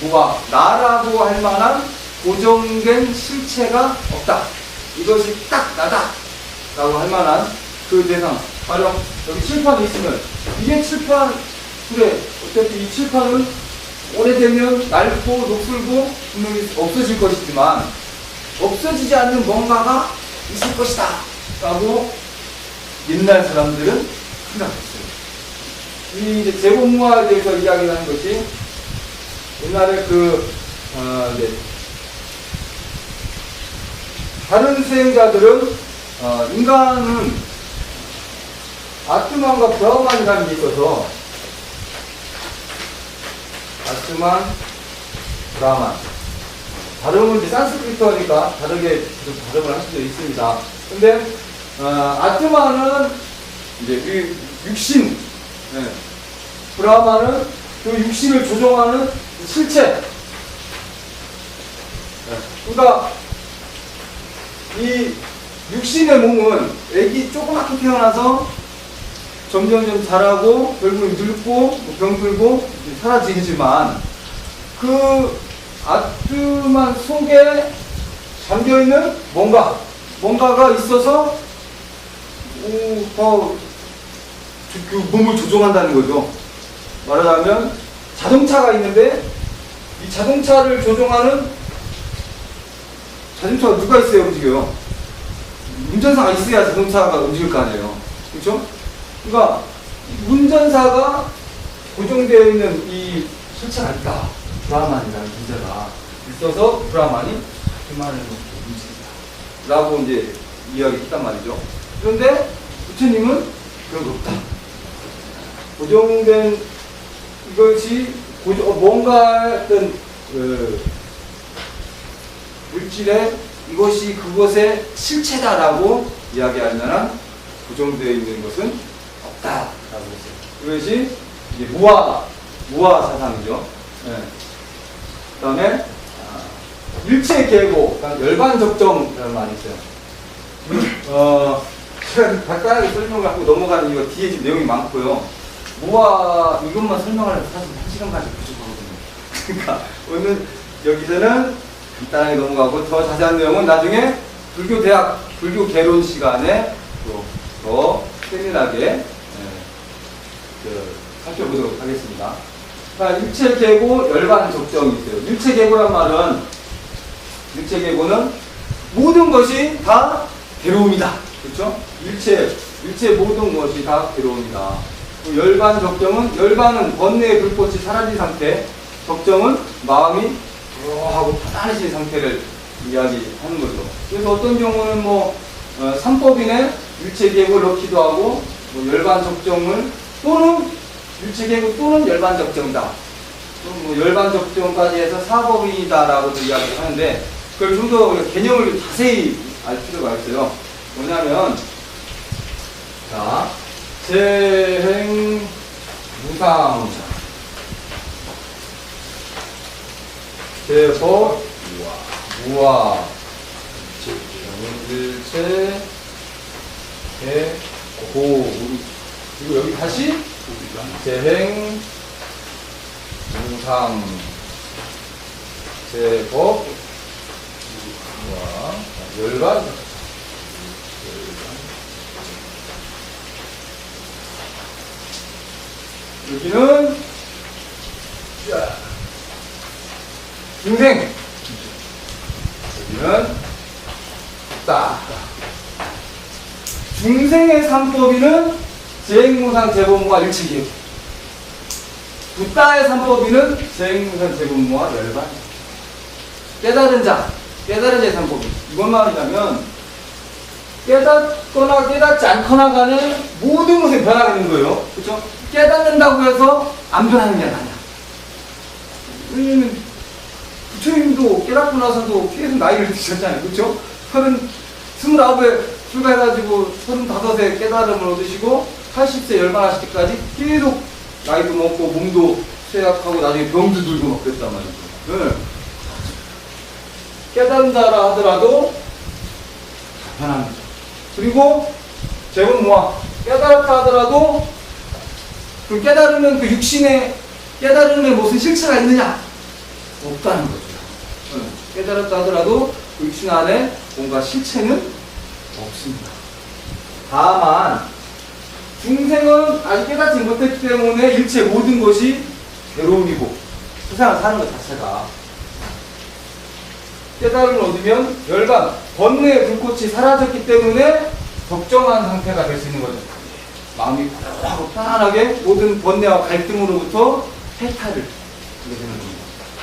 뭐가 나라고 할 만한 고정된 실체가 없다. 이것이 딱 나다 라고 할 만한 그 대상. 가령 여기 칠판이 있으면 이게 칠판, 그래 어차피 이 칠판은 오래되면 낡고 녹슬고 분명히 없어질 것이지만 없어지지 않는 뭔가가 있을 것이다 라고 옛날 사람들은 생각했어요. 이 이제 재범무화에 대해서 이야기하는 것이 옛날에 이제 다른 수행자들은 인간은 아트만과 브라흐만이라는 게 있어서 아트만, 브라흐만. 발음은 이제 산스크리트어니까 다르게 발음을 할 수도 있습니다. 근데 아트만은 이제 육신, 브라흐만은 그 육신을 조종하는 실체. 그러니까 이 육신의 몸은 애기 조그맣게 태어나서 점점 자라고 결국은 늙고 병들고 사라지지만 그 아트만 속에 잠겨있는 뭔가가 있어서 더 그 몸을 조종한다는 거죠. 말하자면 자동차가 있는데 이 자동차를 조종하는 자동차가 누가 있어야 움직여요? 운전사가 있어야 자동차가 움직일 거 아니에요. 그렇죠? 그러니까 운전사가 고정되어 있는 이 실체가 있다. 브라흐만이라는 존재가 있어서 브라흐만이 그만을 움직인다 라고 이제 이야기했단 말이죠. 그런데 부처님은 그런 거 없다. 고정된 이것이 뭔가 어떤 물질에 이것이 그것의 실체다라고 이야기할 만한 고정되어 있는 것은 없다라고 했어요. 그것이 이제 무아 사상이죠. 네. 그 다음에 일체계고, 열반 적정이라는 말이 있어요. 제가 간단하게 설명을 하고 넘어가는 이유가 뒤에 지금 내용이 많고요. 무아 이것만 설명하려면 사실 1시간까지 부족하거든요. 그러니까 오늘 여기서는 간단하게 넘어가고 더 자세한 내용은 나중에 불교 개론 시간에 더 세밀하게 살펴보도록 하겠습니다. 그러니까 일체계고 열반 적정이 있어요. 일체계고란 말은 일체계고는 모든 것이 다 괴로움이다. 그렇죠? 일체 모든 것이 다 괴로움이다. 열반 적정은 열반은 번뇌의 불꽃이 사라진 상태, 적정은 마음이 하고 편안해진 상태를 이야기하는 거죠. 그래서 어떤 경우는 삼법인에 일체계고를 넣기도 하고 열반 적정을 또는 일체계고 또는 열반 적정이다. 열반 적정까지 해서 사법인이다라고도 이야기를 하는데 그걸 좀 더 개념을 자세히 알 필요가 있어요. 뭐냐면 자 재행 무상 제법 무아 일체 대고 그리고 여기 다시 재행 무상 제법 무아 열반 여기는 중생 여기는 딱 중생의 삼법인은 재행무상 재법무와 일치기요. 붓다의 삼법인은 재행무상 재법무와 열반. 깨달은 자의 삼법인. 이건 말이냐면 깨닫거나 깨닫지 않거나 간에 모든 것에 변화가 있는 거예요. 그렇죠? 깨닫는다고 해서 안 변하는 게 아니야. 왜냐면 부처님도 깨닫고 나서도 계속 나이를 드셨잖아요. 그렇죠? 29에 출가해가지고 35에 깨달음을 얻으시고 80세 열반하실 때까지 계속 나이도 먹고 몸도 쇠약하고 나중에 병도 들고 막 그랬단 말이죠. 네. 깨닫는다라 하더라도 변합니다. 그리고 재본무아 깨달았다 하더라도 그 깨달으면 그 육신의 깨달음에 무슨 실체가 있느냐? 없다는 거죠. 깨달았다 하더라도 그 육신 안에 뭔가 실체는 없습니다. 다만 중생은 아직 깨닫지 못했기 때문에 일체 모든 것이 괴로움이고 세상을 사는 것 자체가 깨달음을 얻으면 열반, 번뇌의 불꽃이 사라졌기 때문에 적정한 상태가 될 수 있는 거죠. 마음이 고요하고 편안하게 모든 번뇌와 갈등으로부터 해탈을 하게 되는 겁니다.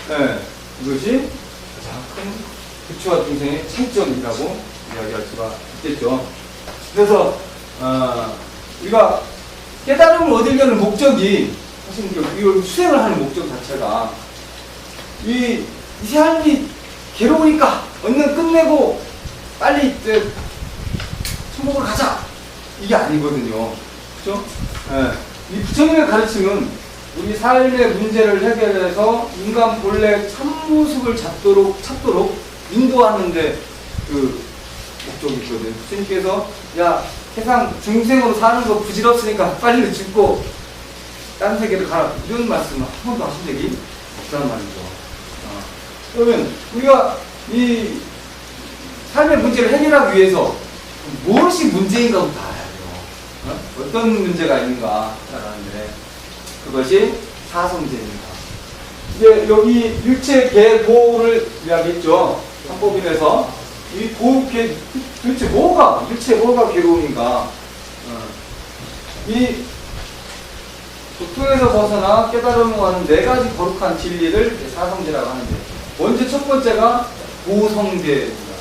네, 이것이 가장 큰 부처와 중생의 차이점이라고 이야기할 수가 있겠죠. 그래서 우리가 깨달음을 얻으려는 목적이 사실 이걸 수행을 하는 목적 자체가 이 삶이 괴로우니까 얼른 끝내고 빨리 천국으로 가자 이게 아니거든요. 그렇죠? 네. 이 부처님의 가르침은 우리 삶의 문제를 해결해서 인간 본래 참모습을 찾도록 인도하는데 그 목적이 있거든요. 부처님께서 야 세상 중생으로 사는 거 부질없으니까 빨리 죽고 딴 세계를 가라 이런 말씀을 한 번도 하신 적이 없다는 말이죠. 그러면 우리가 이 삶의 문제를 해결하기 위해서 무엇이 문제인가부터 알아야 돼요. 어떤 문제가 있는가 알아야하는데 그것이 사성제입니다. 이제 여기 일체계보를 이야기했죠. 삼법인에서 이 도계 도대체 일체 뭐가 괴로움인가? 이 도통에서 벗어나 깨달음을 하는 4가지 거룩한 진리를 사성제라고 하는데 먼저 첫 번째가 보성제입니다.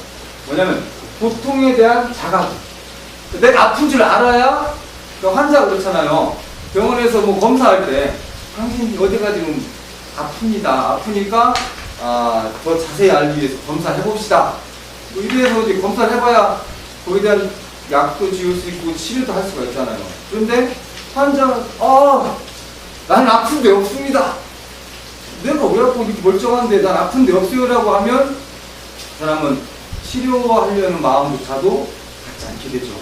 뭐냐면 고통에 대한 자각. 내가 아픈 줄 알아야 그 환자가 그렇잖아요. 병원에서 뭐 검사할 때 당신이 어디가 지금 아픕니다. 아프니까 더 자세히 알기 위해서 검사해 봅시다. 뭐 이래서 이제 검사를 해봐야 거기에 대한 약도 지을 수 있고 치료도 할 수가 있잖아요. 그런데 환자는 나는 아픈 데 없습니다. 내가 왜 아프고 이렇게 멀쩡한데 난 아픈 데 없어요라고 하면 그 사람은 치료하려는 마음조차도 갖지 않게 되죠.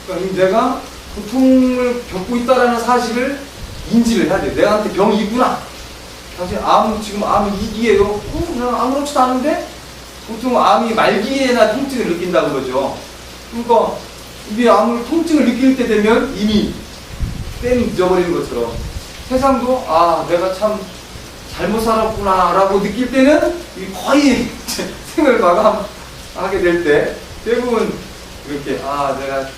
그러니까 내가 고통을 겪고 있다는 사실을 인지를 해야 돼. 내한테 병이 있구나. 사실 지금 암 2기예요. 그냥 아무렇지도 않은데 보통 암이 말기에나 통증을 느낀다는 거죠. 그러니까 이게 통증을 느낄 때 되면 이미 땜 잊어버리는 것처럼 세상도 내가 참 잘못 살았구나 라고 느낄 때는 거의 생을 마감하게 될 때 대부분 이렇게 내가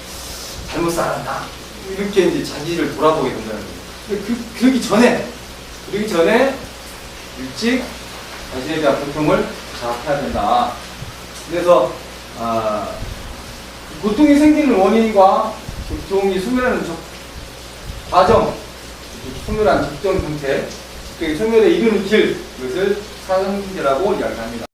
잘못 살았나 이렇게 이제 자기를 돌아보게 된다는 거예요. 그러기 전에 일찍 자신에 대한 고통을 자학해야 된다. 그래서 고통이 생기는 원인과 고통이 소멸하는 과정, 소멸한 적정 상태, 소멸에 이르는 길, 이것을 사형제라고 이야기합니다.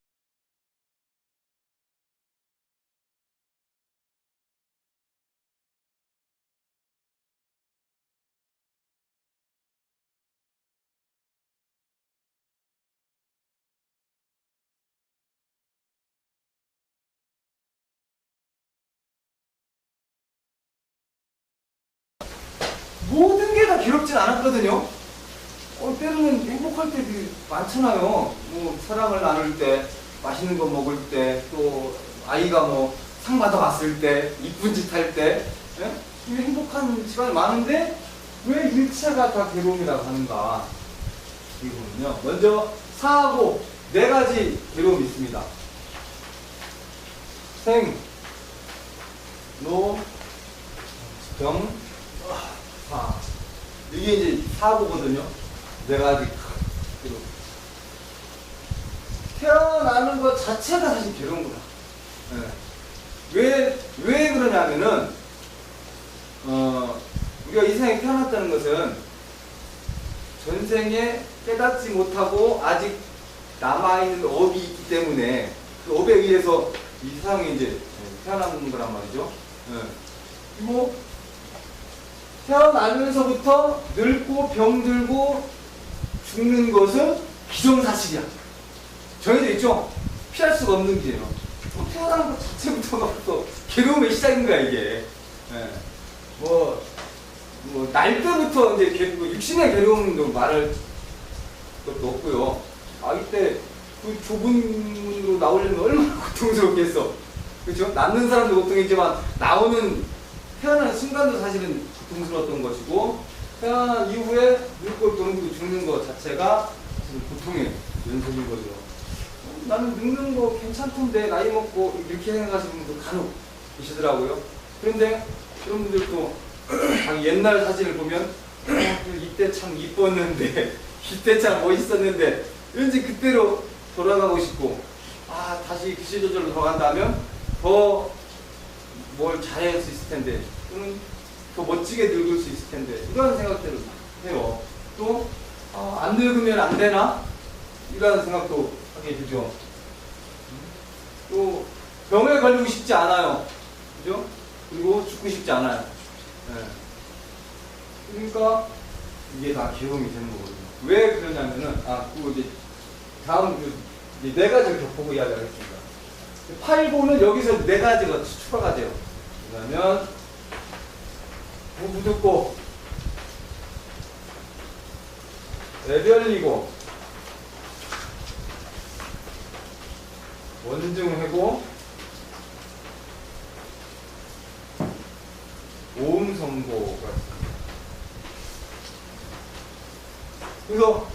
모든 게 다 괴롭진 않았거든요. 때로는 행복할 때도 많잖아요. 뭐 사랑을 나눌 때, 맛있는 거 먹을 때, 또 아이가 상 받아왔을 때, 이쁜 짓 할 때, 행복한 시간이 많은데 왜 일체가 다 괴로움이라고 하는가? 이거는요. 먼저 사하고 4가지 괴로움이 있습니다. 생, 노, 병, 사. 이게 이제 사고거든요. 4가지 괴로움. 태어나는 것 자체가 사실 괴로운 거야. 왜 그러냐면은, 우리가 이 세상에 태어났다는 것은 전생에 깨닫지 못하고 아직 남아있는 업이 있기 때문에 그 업에 의해서 이 세상에 이제 태어나는 거란 말이죠. 그리고 태어나면서부터 늙고 병들고 죽는 것은 기정사실이야. 정해져 있죠? 피할 수가 없는 길이에요. 태어나는 것 자체부터가 또 괴로움의 시작인 거야, 이게. 날 때부터 이제 육신의 괴로움도 말할 것도 없고요. 이때 그 좁은 문으로 나오려면 얼마나 고통스럽겠어. 그렇죠? 낳는 사람도 고통이지만 태어나는 순간도 사실은 고통스러웠던 것이고, 태어난 이후에 늙고 또 죽는 것 자체가 사실 고통의 연속인 거죠. 나는 늙는 거 괜찮던데 나이 먹고 이렇게 생각하시는 분도 간혹 계시더라고요. 그런데 그런 분들도 자기 옛날 사진을 보면 이때 참 이뻤는데 이때 참 멋있었는데 왠지 그때로 돌아가고 싶고 다시 그 시절로 돌아간다면 더 뭘 잘할 수 있을 텐데 또는 더 멋지게 늙을 수 있을 텐데 이런 생각들을 해요. 또 안 늙으면 안 되나? 이런 생각도 하게 되죠. 또 병에 걸리고 싶지 않아요. 그죠? 그리고 죽고 싶지 않아요. 그러니까 이게 다 괴로움이 되는 거거든요. 왜 그러냐면은 이제 다음 이제 4가지를 겹보고 이야기하겠습니다. 8고는 여기서 4가지가 추가가 돼요. 그러면 부붓고 애별리고 원증회고 오음선고가 있습니다. 그래서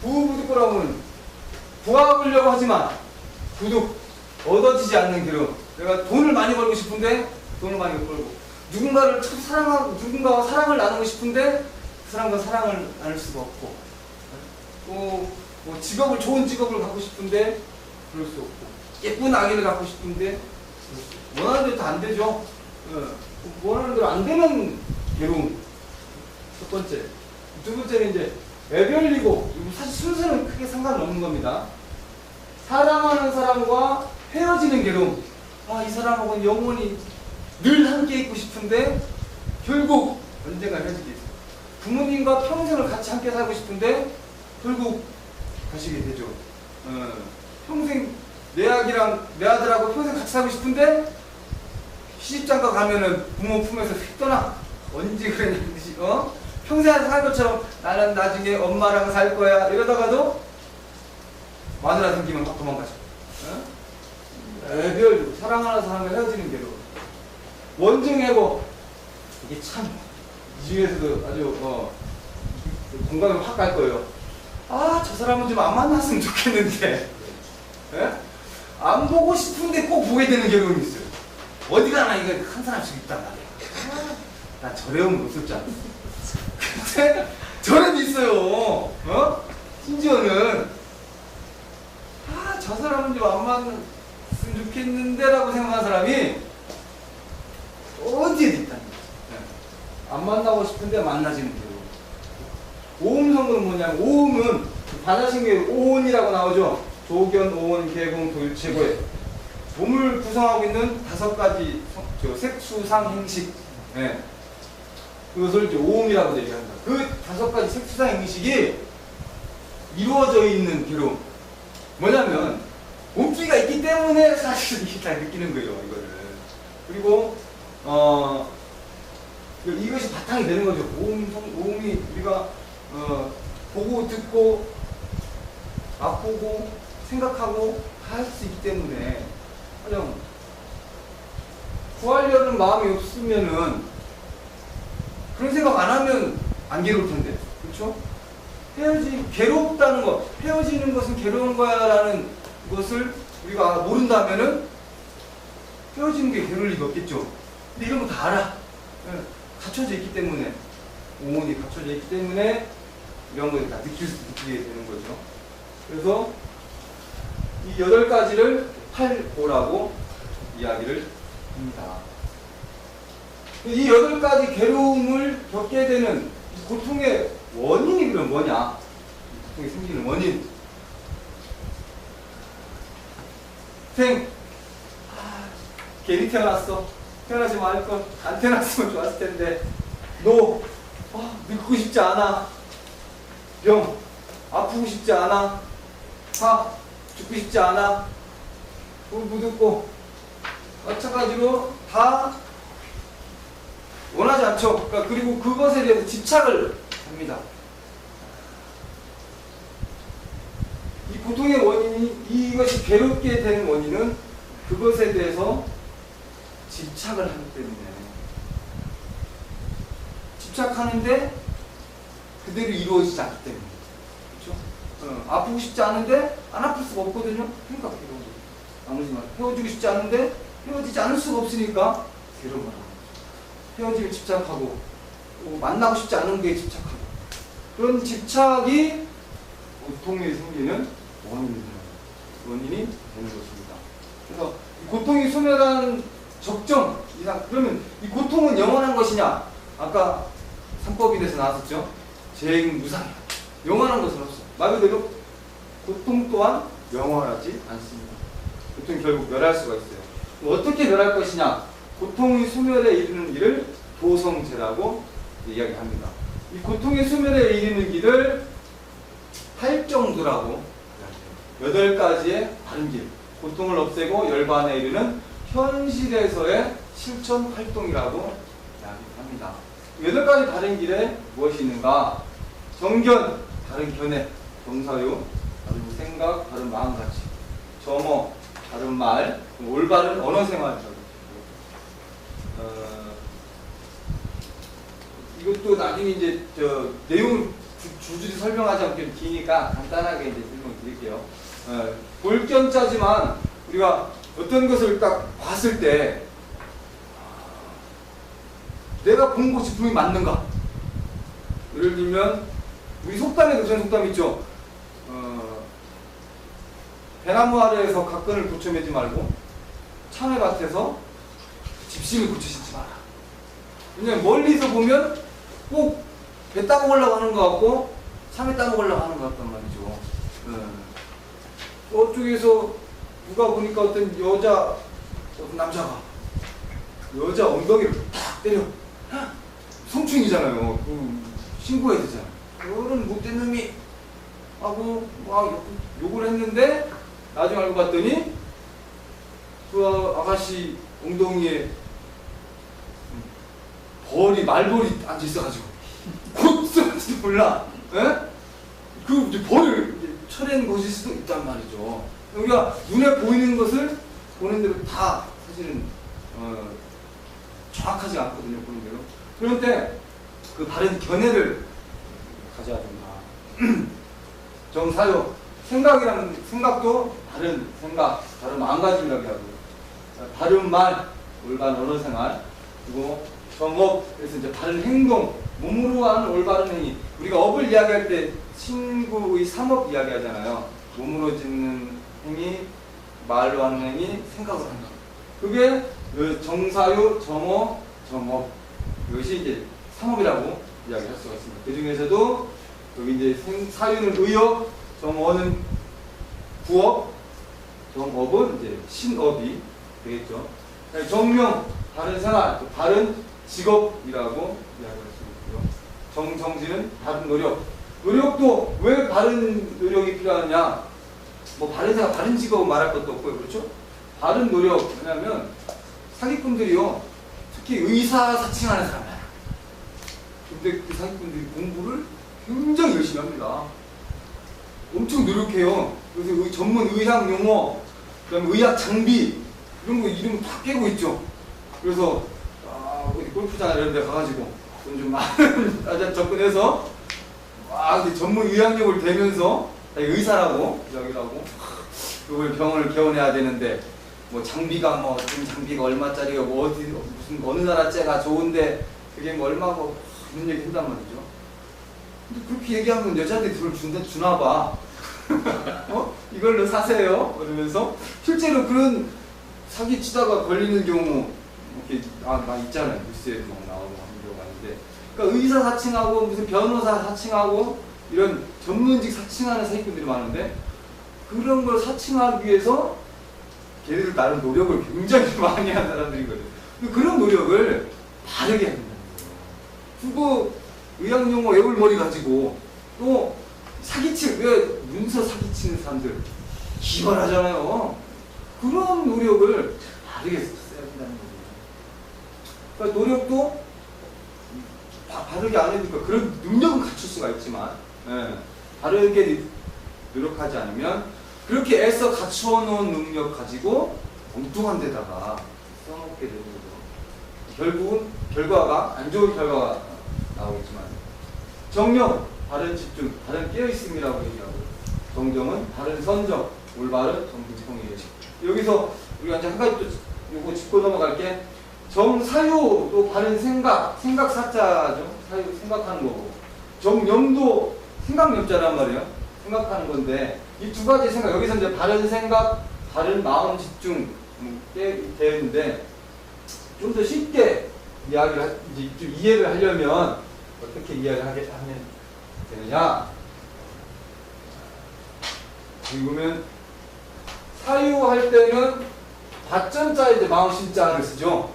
부부득고라고는 부하하려고 하지만 부득 얻어지지 않는 괴로움. 내가 돈을 많이 벌고 싶은데 돈을 많이 못 벌고 누군가를 참 사랑하고 누군가와 사랑을 나누고 싶은데 그 사람과 사랑을 나눌 수가 없고 또 좋은 직업을 갖고 싶은데 그럴 수 없고 예쁜 아기를 갖고 싶은데 원하는 대로 다 안 되죠. 원하는 대로 안 되는 괴로움. 첫 번째. 두 번째는 이제 애별리고, 사실 순서는 크게 상관없는 겁니다. 사랑하는 사람과 헤어지는 괴로움. 이 사람하고는 영원히 늘 함께 있고 싶은데 결국 언젠가 헤어지게 있어요. 부모님과 평생을 같이 함께 살고 싶은데 결국 가시게 되죠. 평생 내 아들하고 평생 같이 살고 싶은데 시집장가 가면은 부모 품에서 휙 떠나. 언제 그랬는지 평생 살 것처럼 나는 나중에 엄마랑 살 거야 이러다가도 마누라 생기면 막 도망가죠. 애들 사랑하는 사람과 헤어지는 게로 원증해고 이게 참 이 중에서도 아주 공감이 확 갈 거예요. 아, 저 사람은 좀 안 만났으면 좋겠는데 안 보고 싶은데 꼭 보게 되는 경우는 있어요. 어디 가나 이거 한 사람씩 있단 말이야. 나 저래오면 없었지 않았어. 근데 저래도 있어요. 심지어는 저 사람은 좀 안 만났으면 좋겠는데 라고 생각하는 사람이 어디에도 있다는 거죠. 안 만나고 싶은데 만나지는 거예요. 오음성은 뭐냐면, 오음은 반야신교에 오온이라고 나오죠. 조견, 오온, 계공, 도일체고에 몸을 구성하고 있는 5가지 색수상 행식, 그것을 이제 오음이라고 얘기합니다. 그 5가지 색수상 행식이 이루어져 있는 괴로움. 뭐냐면 몸뚱이가 있기 때문에 사실 이게 다 느끼는 거예요, 이거를. 그리고 이것이 바탕이 되는 거죠. 오음이 우리가 보고 듣고 맛보고 생각하고 다 할 수 있기 때문에 그냥 구하려는 마음이 없으면은 그런 생각 안 하면 안 괴로울 텐데, 그렇죠? 괴롭다는 것, 헤어지는 것은 괴로운 거야라는 것을 우리가 모른다면은 헤어지는 게 괴로울 리가 없겠죠. 근데 이런 거 다 알아. 갖춰져 있기 때문에, 오온이 갖춰져 있기 때문에 이런 걸 다 느끼게 되는 거죠. 그래서 이 8가지를 8고라고 이야기를 합니다. 이 8가지 괴로움을 겪게 되는 고통의 원인이 그럼 뭐냐? 고통이 생기는 원인. 괜히 태어났어. 태어나지 말걸. 안 태어났으면 좋았을 텐데. 늙고 싶지 않아. 병, 아프고 싶지 않아. 죽고 싶지 않아. 무겁고 마찬가지로 다 원하지 않죠. 그러니까 그리고 그것에 대해서 집착을 합니다. 이 고통의 원인이, 이것이 괴롭게 되는 원인은 그것에 대해서 집착을 하기 때문에, 집착하는데 그대로 이루어지지 않기 때문에, 그렇죠? 아프고 싶지 않은데 안 아플 수가 없거든요. 그러니까 괴로운 거죠. 나머지만 헤어지고 싶지 않은데 헤어지지 않을 수가 없으니까 괴로운 거라고. 헤어지길 집착하고, 만나고 싶지 않은 게 집착하고, 그런 집착이 고통이 생기는 원인이 되는 것입니다. 그래서 고통이 소멸한 적정 이상, 그러면 이 고통은 영원한 것이냐? 아까 3법인에서 나왔었죠. 재행무상이야. 영원한 것은 없어. 말 그대로 고통 또한 영원하지 않습니다. 고통이 결국 멸할 수가 있어요. 어떻게 멸할 것이냐? 고통의 소멸에 이르는 길을 도성제라고 이야기합니다. 이 고통의 소멸에 이르는 길을 팔정도라고, 8가지의 바른 길, 고통을 없애고 열반에 이르는 현실에서의 실천 활동이라고 이야기합니다. 8가지 바른 길에 무엇이 있는가? 정견, 바른 견해, 정사유, 바른 생각, 바른 마음가짐, 점어, 바른 말, 올바른 언어생활이라고. 이것도 나중에 이제 내용을 줄줄이 설명하지 않게 기니까 간단하게 이제 설명드릴게요. 볼견자지만 우리가 어떤 것을 딱 봤을 때 내가 본 것이 분명히 맞는가? 예를 들면 우리 속담에도 그런 속담 있죠. 배나무 아래에서 각근을 고쳐 매지 말고 참외밭에서 집심을 고쳐 신지 마라. 왜냐면 멀리서 보면 꼭 배 따먹으려고 하는 것 같고 참외 따먹으려고 하는 것 같단 말이죠. 저쪽에서 누가 보니까 어떤 남자가 여자 엉덩이를 탁 때려. 성충이잖아요. 신고해야 되잖아. 너는 못된 놈이 하고 막 욕을 했는데 나중에 알고 봤더니 그 아가씨 엉덩이에 말벌이 앉아 있어가지고 곧 쏘지도 몰라. 에? 그 벌을 쳐낸 것일 수도 있단 말이죠. 우리가 눈에 보이는 것을 보는 대로 다 사실은 정확하지 않거든요. 보는 대로. 그럴 때 그 바른 견해를 가져야 된다. 정사요. 생각이라는 생각도 바른 생각, 바른 마음가짐이라고 하고, 바른 말, 올바른 언어 생활, 그리고 정업, 그래서 이제 바른 행동, 몸으로 하는 올바른 행위. 우리가 업을 이야기할 때 친구의 삼업 이야기하잖아요. 몸으로 짓는 행위, 말로 하는 행위, 생각으로 하는 행위. 그게 정사유, 정어, 정업. 이것이 이제 삼업이라고 이야기할 수가 있습니다. 그 중에서도 여기 이제 사유는 의업, 정어는 부업, 정업은 이제 신업이 되겠죠. 정명, 바른 생활, 바른 직업이라고 이야기할 수 있고요. 정지는 바른 노력. 노력도 왜 바른 노력이 필요하냐? 뭐 바른 생활, 바른 직업은 말할 것도 없고요. 그렇죠? 바른 노력. 왜냐하면 사기꾼들이요. 특히 의사 사칭하는 사람이야. 근데 그 사기꾼들이 공부를 굉장히 열심히 합니다. 엄청 노력해요. 그래서 전문 의학 용어, 그다음에 의학 장비 이런 거 이름 다 깨고 있죠. 그래서 어디 골프장 이런 데 가가지고 돈 좀 많은 여자 접근해서 막 전문 의학용어를 대면서 의사라고 여기라고 그걸 병원을 개원해야 되는데 뭐 장비가 뭐 지금 장비가 얼마짜리가 뭐 어디 무슨 어느 나라 째가 좋은데 그게 뭐 얼마고 이런 얘기 한단 말이죠. 근데 그렇게 얘기하면 여자한테 돈을 주나 봐. 이걸로 사세요. 그러면서 실제로 그런 사기치다가 걸리는 경우 이렇게 막 있잖아요. 뉴스에도 막 나오고 하는 경우가 있는데, 그러니까 의사 사칭하고 무슨 변호사 사칭하고 이런 전문직 사칭하는 사기꾼들이 많은데 그런 걸 사칭하기 위해서 걔네들 나름 노력을 굉장히 많이 한 사람들이거든요. 그런 노력을 바르게 해야 된다는 거예요. 그거 의학용어 애울머리 가지고 또 왜 문서 사기치는 사람들 기발하잖아요. 그런 노력을 바르게 써야 된다는 거예요. 그러니까 노력도 바르게 안 해도 그런 능력은 갖출 수가 있지만 바르게 노력하지 않으면 그렇게 애써 갖추어 놓은 능력 가지고 엉뚱한 데다가 써먹게 되는 거죠. 결국은 결과가 안 좋은 결과가 나오겠지만 정령, 바른 집중, 바른 깨어있음이라고 얘기하고 정정은 바른 선정, 올바른 정직성이에요. 여기서 우리가 이제 한 가지 또 요거 짚고 넘어갈게. 정사유 또 바른 생각, 생각 사자죠. 사유 생각하는 거고. 정념도 생각념자란 말이에요. 생각하는 건데 이 두 가지 생각 여기서 이제 바른 생각, 바른 마음 집중 되어 있는데 좀 더 쉽게 이야기를 이제 좀 이해를 하려면 어떻게 이야기를 하면 되느냐? 여기 보면 사유할 때는 밭전자에 이제 마음 신자를 쓰죠.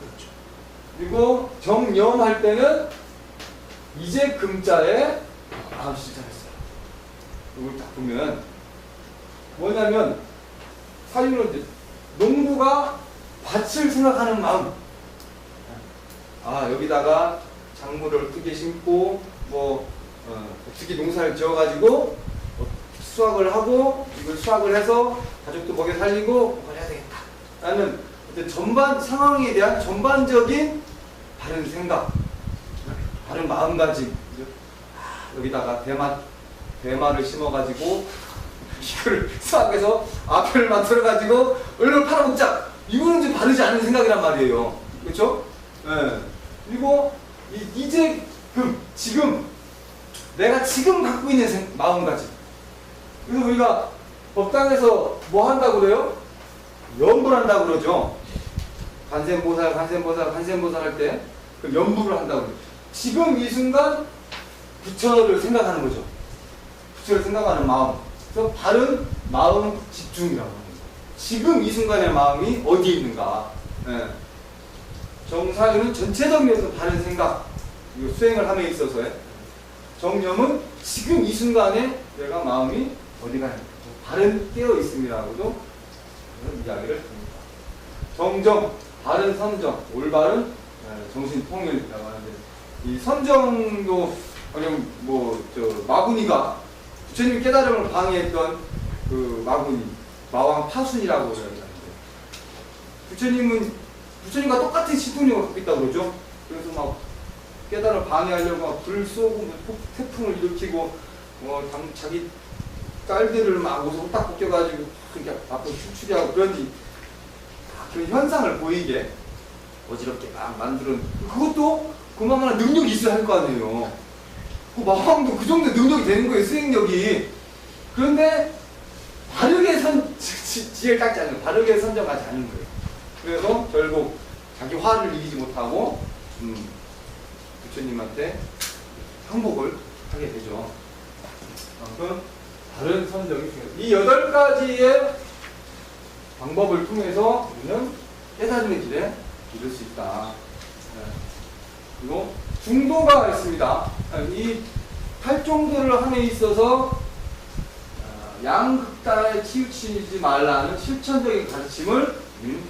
그리고 정념할 때는 이제 금자에 마음 신자를 써요. 이걸 딱 보면 뭐냐면 사유는 이제 농부가 밭을 생각하는 마음. 여기다가 작물을 크게 심고 특히 농사를 지어가지고 수확을 하고 이걸 수확을 해서 가족도 먹여 살리고 그걸 해야 되겠다 라는 전반 상황에 대한 전반적인 바른 생각, 바른 마음가짐. 여기다가 대마를 심어가지고 이걸 수확해서 앞을 만들어가지고 얼른 팔아먹자. 이거는 좀 바르지 않은 생각이란 말이에요. 그렇죠? 네. 그리고 지금 내가 지금 갖고 있는 마음가짐. 그래서 우리가 법당에서 뭐 한다고 그래요? 연부를 한다고 그러죠. 간센보살 할 때 그 연부를 한다고 그래요. 지금 이 순간 부처를 생각하는 거죠. 부처를 생각하는 마음. 그래서 바른 마음 집중이라고 합니다. 지금 이 순간의 마음이 어디에 있는가. 네. 정사유는 전체적인 면에서 바른 생각, 이거 수행을 함에 있어서의 정념은 지금 이 순간에 내가 마음이 어디가 바른 깨어 있음이라고도 이야기를 합니다. 정정, 바른 선정, 올바른 정신 통일이라고 하는데, 이 선정도 그냥 마구니가 부처님 깨달음을 방해했던 그 마구니, 마왕 파순이라고 이야기하는데, 부처님과 똑같은 시도력을 갖고 있다고 그러죠. 그래서 막 깨달음을 방해하려고 막 불 쏘고 태풍을 일으키고 자기 딸들을 막 옷을 딱 벗겨가지고 그렇게 앞으로 추출하고 그런 현상을 보이게 어지럽게 막 만드는, 그것도 그만한 능력이 있어야 할 거 아니에요. 그 마왕도 그 정도 능력이 되는 거예요, 수행력이. 그런데 바르게 지혜를 닦지 않는, 바르게 선정하지 않는 거예요. 그래서 결국 자기 화를 이기지 못하고 부처님한테 항복을 하게 되죠. 그럼 다른 선정이 중요해요. 이 8가지의 방법을 통해서 우리는 깨달음의 길에 이룰 수 있다. 그리고 중도가 있습니다. 이 8종도를 함에 있어서 양극단에 치우치지 말라는 실천적인 가르침을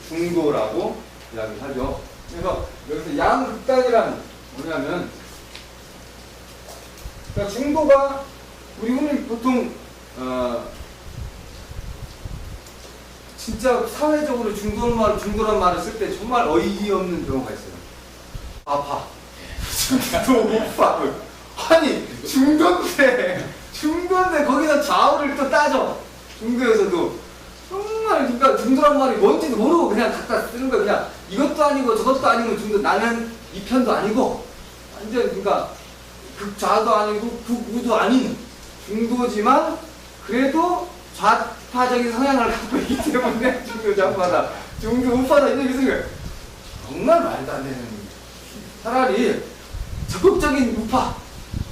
중도라고 이야기하죠. 그래서 여기서 양극단이란 뭐냐면, 그러니까 중도가 우리 흔히 보통 진짜 사회적으로 중도란 말을 쓸 때 정말 어이없는 경우가 있어요. 아파. 중도 못 봐. 아니 중도인데 거기서 좌우를 또 따져. 중도에서도 정말, 그러니까 중도란 말이 뭔지도 모르고 그냥 갖다 쓰는 거야. 그냥 이것도 아니고 저것도 아니고 중도, 나는 이 편도 아니고 완전, 그러니까 극좌도 아니고 극우도 아닌 중도지만 그래도 좌파적인 성향을 갖고 있기 때문에 중도 좌파다, 중도 우파다 이런 생각. 정말 말도 안 되는. 차라리 적극적인 우파,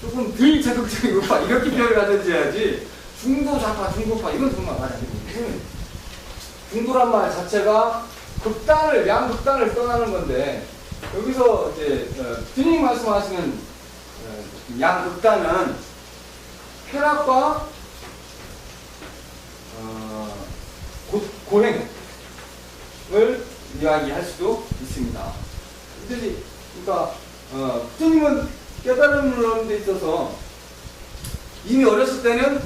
조금 덜 적극적인 우파 이렇게 표현을 하든지 해야지, 중도 좌파, 중도파 이건 정말 말이 안 되거든요. 중도란 말 자체가 양극단을 떠나는 건데, 여기서 이제 주님이 말씀하시는 양극단은 쾌락과 고행을 이야기할 수도 있습니다. 그러니까 부처님은 깨달음을 얻는 데 있어서 이미 어렸을 때는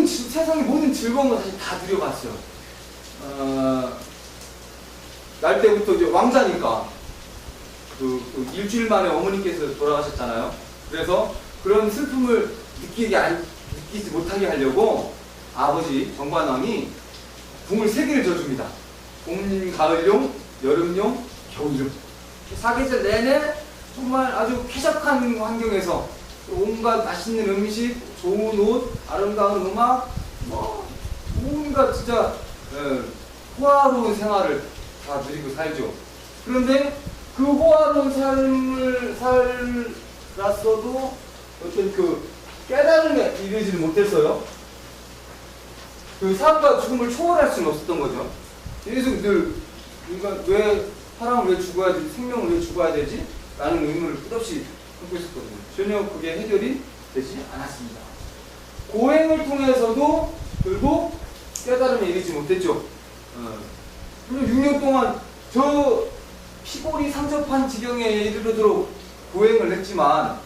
세상의 모든 즐거움을 사실 다 누려봤어요. 날 때부터 이제 왕자니까 일주일 만에 어머니께서 돌아가셨잖아요. 그래서 그런 슬픔을 느끼지 못하게 하려고 아버지 정관왕이 궁을 3개를 져줍니다. 봄, 가을용, 여름용, 겨울용. 사계절 내내 정말 아주 쾌적한 환경에서 온갖 맛있는 음식, 좋은 옷, 아름다운 음악, 온갖 진짜 호화로운 생활을 다 누리고 살죠. 그런데 그 호화로운 삶을 살았어도 어떤 그 깨달음에 이르지를 못했어요. 그 삶과 죽음을 초월할 수는 없었던 거죠. 그래서 늘 사람은 왜 죽어야 되지? 생명은 왜 죽어야 되지? 라는 의문을 끝없이 갖고 있었거든요. 전혀 그게 해결이 되지 않았습니다. 고행을 통해서도 결국 깨달음에 이르지 못했죠. 6년 동안 저 피골이 상접한 지경에 이르도록 고행을 했지만,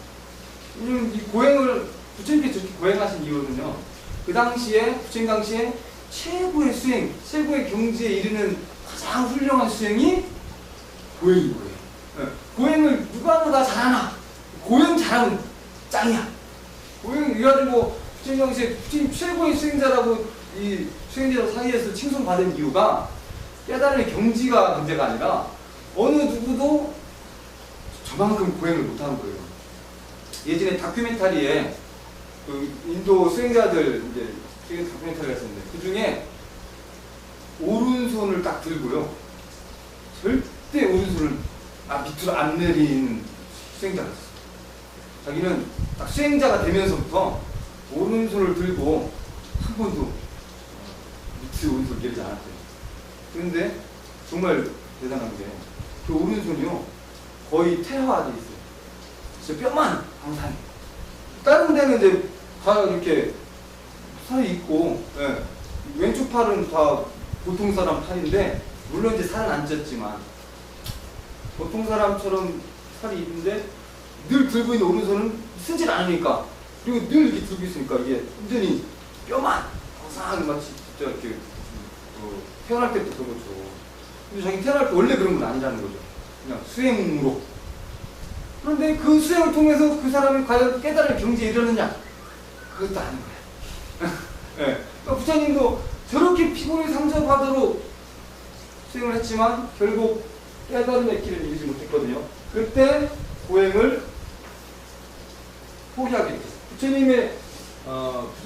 이 고행을 부처님께서 저렇게 고행하신 이유는요, 부처님 당시에 최고의 수행, 최고의 경지에 이르는 가장 훌륭한 수행이 고행인 거예요. 고행을 누가 잘하나? 고행 잘하면 짱이야. 고행 이래가지고 부처님 당시에 부처님 최고의 수행자라고 이 수행자 사이에서 칭송받은 이유가 깨달음의 경지가 문제가 아니라 어느 누구도 저만큼 고행을 못하는 거예요. 예전에 다큐멘터리에 그 인도 수행자들 이제 찍은 다큐멘터리가 있었는데, 그 중에 오른손을 딱 들고요, 절대 오른손을 밑으로 안 내리는 수행자가 있었어요. 자기는 딱 수행자가 되면서부터 오른손을 들고 한 번도 밑으로 오른손을 내리지 않았대요. 그런데 정말 대단한 게, 그 오른손이요 거의 퇴화돼 있어요. 진짜 뼈만 항상 다른 데는 이제 다 이렇게 살이 있고, 예. 왼쪽 팔은 다 보통 사람 팔인데, 물론 이제 살은 안 쪘지만, 보통 사람처럼 살이 있는데, 늘 들고 있는 오른손은 쓰질 않으니까, 그리고 늘 이렇게 들고 있으니까, 이게 완전히 뼈만, 고상하게 마치 진짜 이렇게, 태어날 때부터 그런 거죠. 근데 자기 태어날 때 원래 그런 건 아니라는 거죠. 그냥 수행으로. 그런데 그 수행을 통해서 그 사람이 과연 깨달을 경지에 이르느냐? 그것도 아닌 거야. 네. 그러니까 부처님도 저렇게 피곤을 상처받으러 수행을 했지만 결국 깨달음의 길을 이루지 못했거든요. 그때 고행을 포기하게 됐어요. 부처님의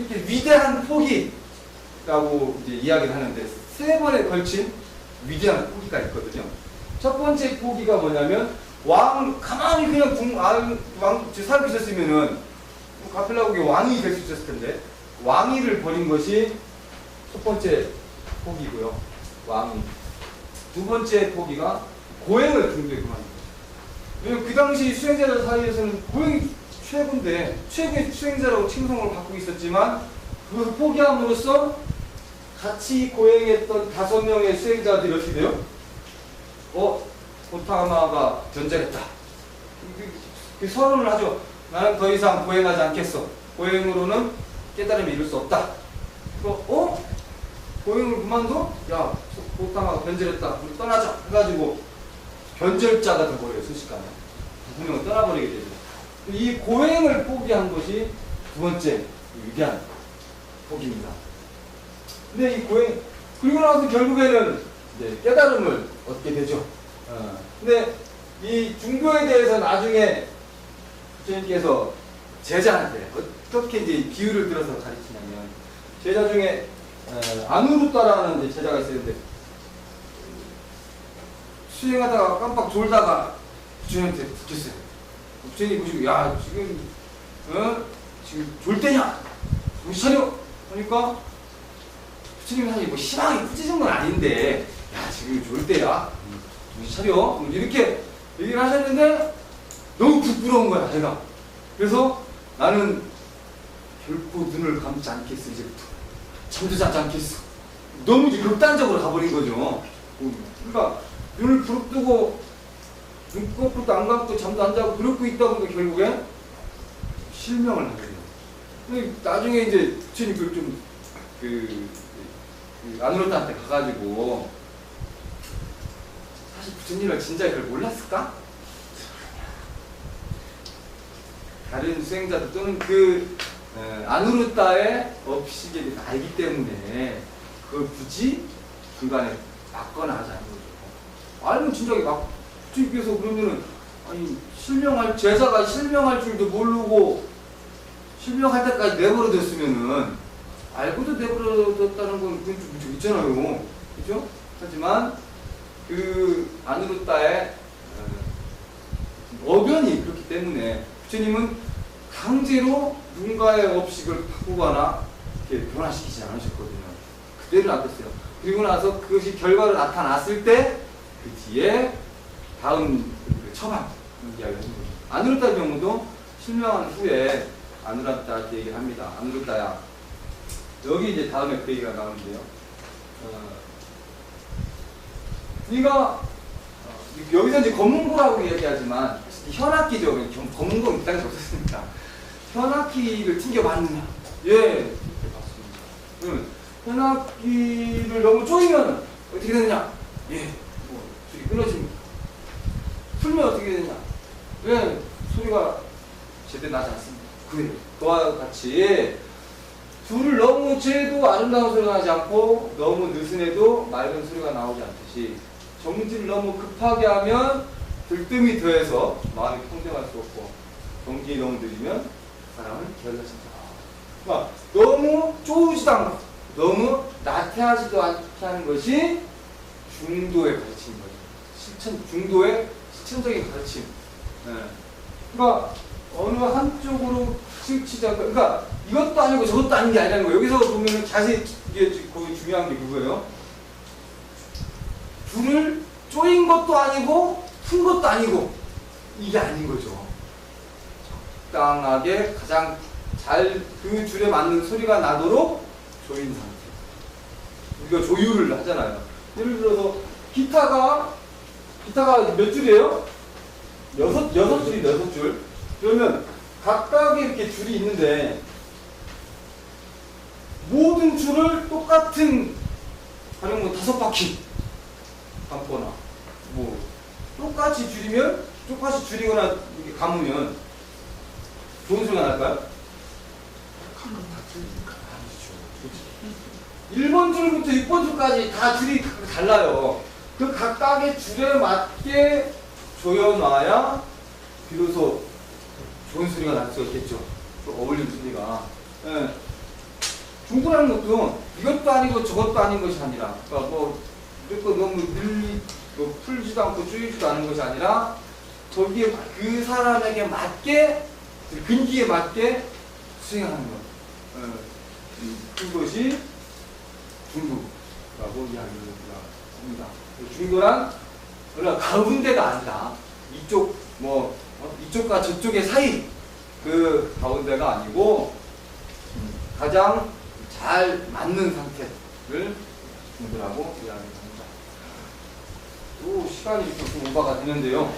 이렇게 위대한 포기라고 이제 이야기를 하는데 3번에 걸친 위대한 포기가 있거든요. 첫 번째 포기가 뭐냐면 가만히 그냥 살고 있었으면은 가필라국의 왕이 될 수 있었을 텐데 왕위를 버린 것이 첫 번째 포기고요. 왕위. 두 번째 포기가 고행을 중도에 그만둔 거죠. 왜냐면 그 당시 수행자들 사이에서는 고행이 최고인데 최고의 수행자라고 칭송을 받고 있었지만 그것을 포기함으로써 같이 고행했던 5명의 수행자들이 어떻게 돼요? 고타마가 변절했다. 그 선언을 하죠. 나는 더 이상 고행하지 않겠어. 고행으로는 깨달음을 이룰 수 없다. 고행을 그만둬? 야, 고타마가 변절했다. 우리 떠나자. 해가지고 변절자가 돼버려요. 순식간에. 9명을 떠나버리게 되죠. 이 고행을 포기한 것이 두 번째 위대한 포기입니다. 근데 이 고행, 그리고 나서 결국에는 이제 깨달음을 얻게 되죠. 근데 이 중도에 대해서 나중에 부처님께서 제자한테 어떻게 이제 비유를 들어서 가르치냐면 제자 중에 아누루타라는 이제 제자가 있었는데 수행하다가 깜빡 졸다가 부처님한테 붙였어요. 부처님이 보시고 야 지금 졸 때냐? 정신 차려! 하니까 부처님이 사실 뭐 희망이 꾸짖은 건 아닌데 야 지금 졸 때야? 정신 차려! 이렇게 얘기를 하셨는데 너무 부끄러운 거야 제가. 그래서 나는 결코 눈을 감지 않겠어. 이제부터 잠들지 않겠어. 너무 이제 극단적으로 가버린 거죠. 그러니까 눈을 부릅뜨고 눈꺼풀도 안 감고 잠도 안 자고 그러고 있다 보니까 결국에 실명을 하게 돼요. 나중에 이제 부처님 아누르타한테 가가지고 사실 부처님을 진작에 그걸 몰랐을까? 다른 수행자들 또는 아누르타의 업식에 대해서 알기 때문에 그걸 굳이 중간에 막거나 하지 않는 거죠. 알면 진작에 막 부처님께서 그러면은 아니 제자가 실명할 줄도 모르고 실명할 때까지 내버려뒀으면은 알고도 내버려뒀다는 건 그건 좀 있잖아요. 그죠? 하지만 그 아누르타의 어변이 그렇기 때문에 부처님은 강제로 누군가의 업식을 바꾸거나 이렇게 변화시키지 않으셨거든요. 그대로 놔뒀어요. 그리고 나서 그것이 결과로 나타났을 때 그 뒤에 다음 처방 이야기를 하는 거죠. 아누르타 경우도 실명한 후에 아누르타한테 얘기를 합니다. 아누르타야, 여기 이제 다음에 그 얘기가 나오는데요. 네가 여기서 이제 검은고라고 얘기하지만 현악기죠. 검은고 이 땅에 없었습니다. 현악기를 튕겨봤느냐? 예, 봤습니다. 현악기를 너무 쪼이면 어떻게 되느냐? 예, 줄이 끊어집니다. 풀면 어떻게 되느냐? 예, 소리가 제대로 나지 않습니다. 그래요. 그와 같이 줄을 너무 쬐도 아름다운 소리가 나지 않고 너무 느슨해도 맑은 소리가 나오지 않듯이 정지를 너무 급하게 하면 들뜸이 더해서 마음이 평정할 수 없고 정진이 너무 느리면 그 사람을 게을러진다. 그러니까 너무 쪼우지도 않고 너무 나태하지도 않게 하는 것이 중도의 가르침인 거죠. 중도의 실천적인 가르침. 네. 그러니까 어느 한쪽으로 치우치지 않고, 그러니까 이것도 아니고 저것도 아닌 게 아니라는 거예요. 여기서 보면 자세히 이게 거의 중요한 게 그거예요. 줄을 쪼인 것도 아니고 푼 것도 아니고 이게 아닌 거죠. 적당하게 가장 잘 그 줄에 맞는 소리가 나도록 조인 상태. 우리가 조율을 하잖아요. 예를 들어서 기타가 몇 줄이에요? 여섯 줄입니다. 6줄. 그러면 각각의 이렇게 줄이 있는데 모든 줄을 똑같은 가령 뭐 5바퀴 감거나 뭐 똑같이 줄이거나 이렇게 감으면 좋은 소리가 날까요? 감각 다 틀리니까. 아니죠. 1번 줄부터 6번 줄까지 다 줄이 달라요. 그 각각의 줄에 맞게 조여놔야 비로소 좋은 소리가 날 수가 있겠죠. 또 어울리는 소리가. 예. 중구라는 것도 이것도 아니고 저것도 아닌 것이 아니라, 그러니까 뭐 무조건 너무 풀지도 않고 줄이지도 않은 것이 아니라 거기에 그 사람에게 맞게, 근기에 맞게 수행하는 것. 그것이 중도라고 이야기를 합니다. 중도란 가운데가 아니라 이쪽과 저쪽의 사이 그 가운데가 아니고 가장 잘 맞는 상태를 중도라고 이야기합니다. 또 시간이 좀 오버가 되는데요.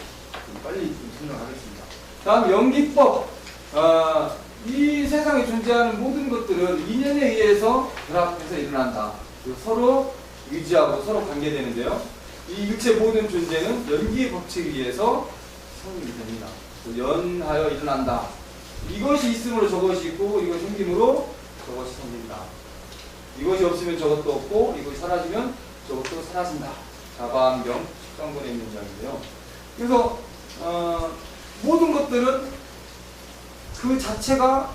좀 빨리 좀 설명하겠습니다. 다음 연기법. 이 세상에 존재하는 모든 것들은 인연에 의해서 결합해서 일어난다. 서로 의지하고 서로 관계되는데요. 이 육체 모든 존재는 연기의 법칙에 의해서 성립이 됩니다. 연하여 일어난다. 이것이 있으므로 저것이 있고 이것이 생김으로 저것이 생긴다. 이것이 없으면 저것도 없고 이것이 사라지면 저것도 사라진다. 자반경 13권에 있는 이야기인데요. 그래서 모든 것들은 그 자체가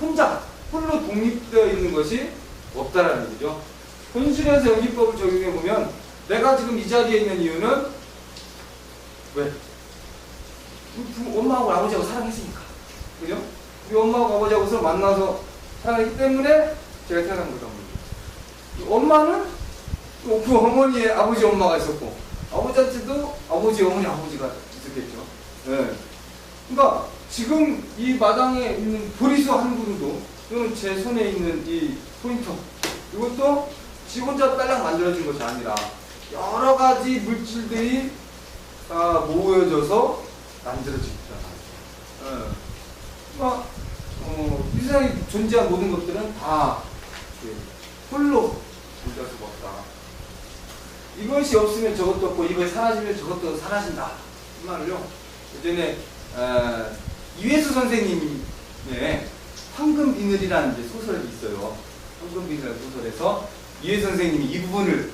홀로 독립되어 있는 것이 없다라는 얘기죠. 현실에서 연기법을 적용해 보면 내가 지금 이 자리에 있는 이유는 왜? 엄마하고 아버지하고 사랑했으니까. 그죠? 우리 엄마하고 아버지하고 서로 만나서 사랑했기 때문에 제가 태어난 거죠. 엄마는 또 그 어머니의 아버지 엄마가 있었고 아버지한테도 아버지 어머니 아버지가 있었겠죠. 네. 그러니까 지금 이 마당에 있는 보리수 한 그루도 또는 제 손에 있는 이 포인터 이것도 지 혼자 딸랑 만들어진 것이 아니라 여러 가지 물질들이 모여져서 만들어진 거잖아요. 그러니까 이 세상에 존재한 모든 것들은 다 홀로 존재할 수가 없다. 이것이 없으면 저것도 없고 이것이 사라지면 저것도 사라진다. 이 말을요. 예전에 이회수 선생님의 황금비늘이라는 이제 소설이 있어요. 황금비늘 소설에서 이회수 선생님이 이 부분을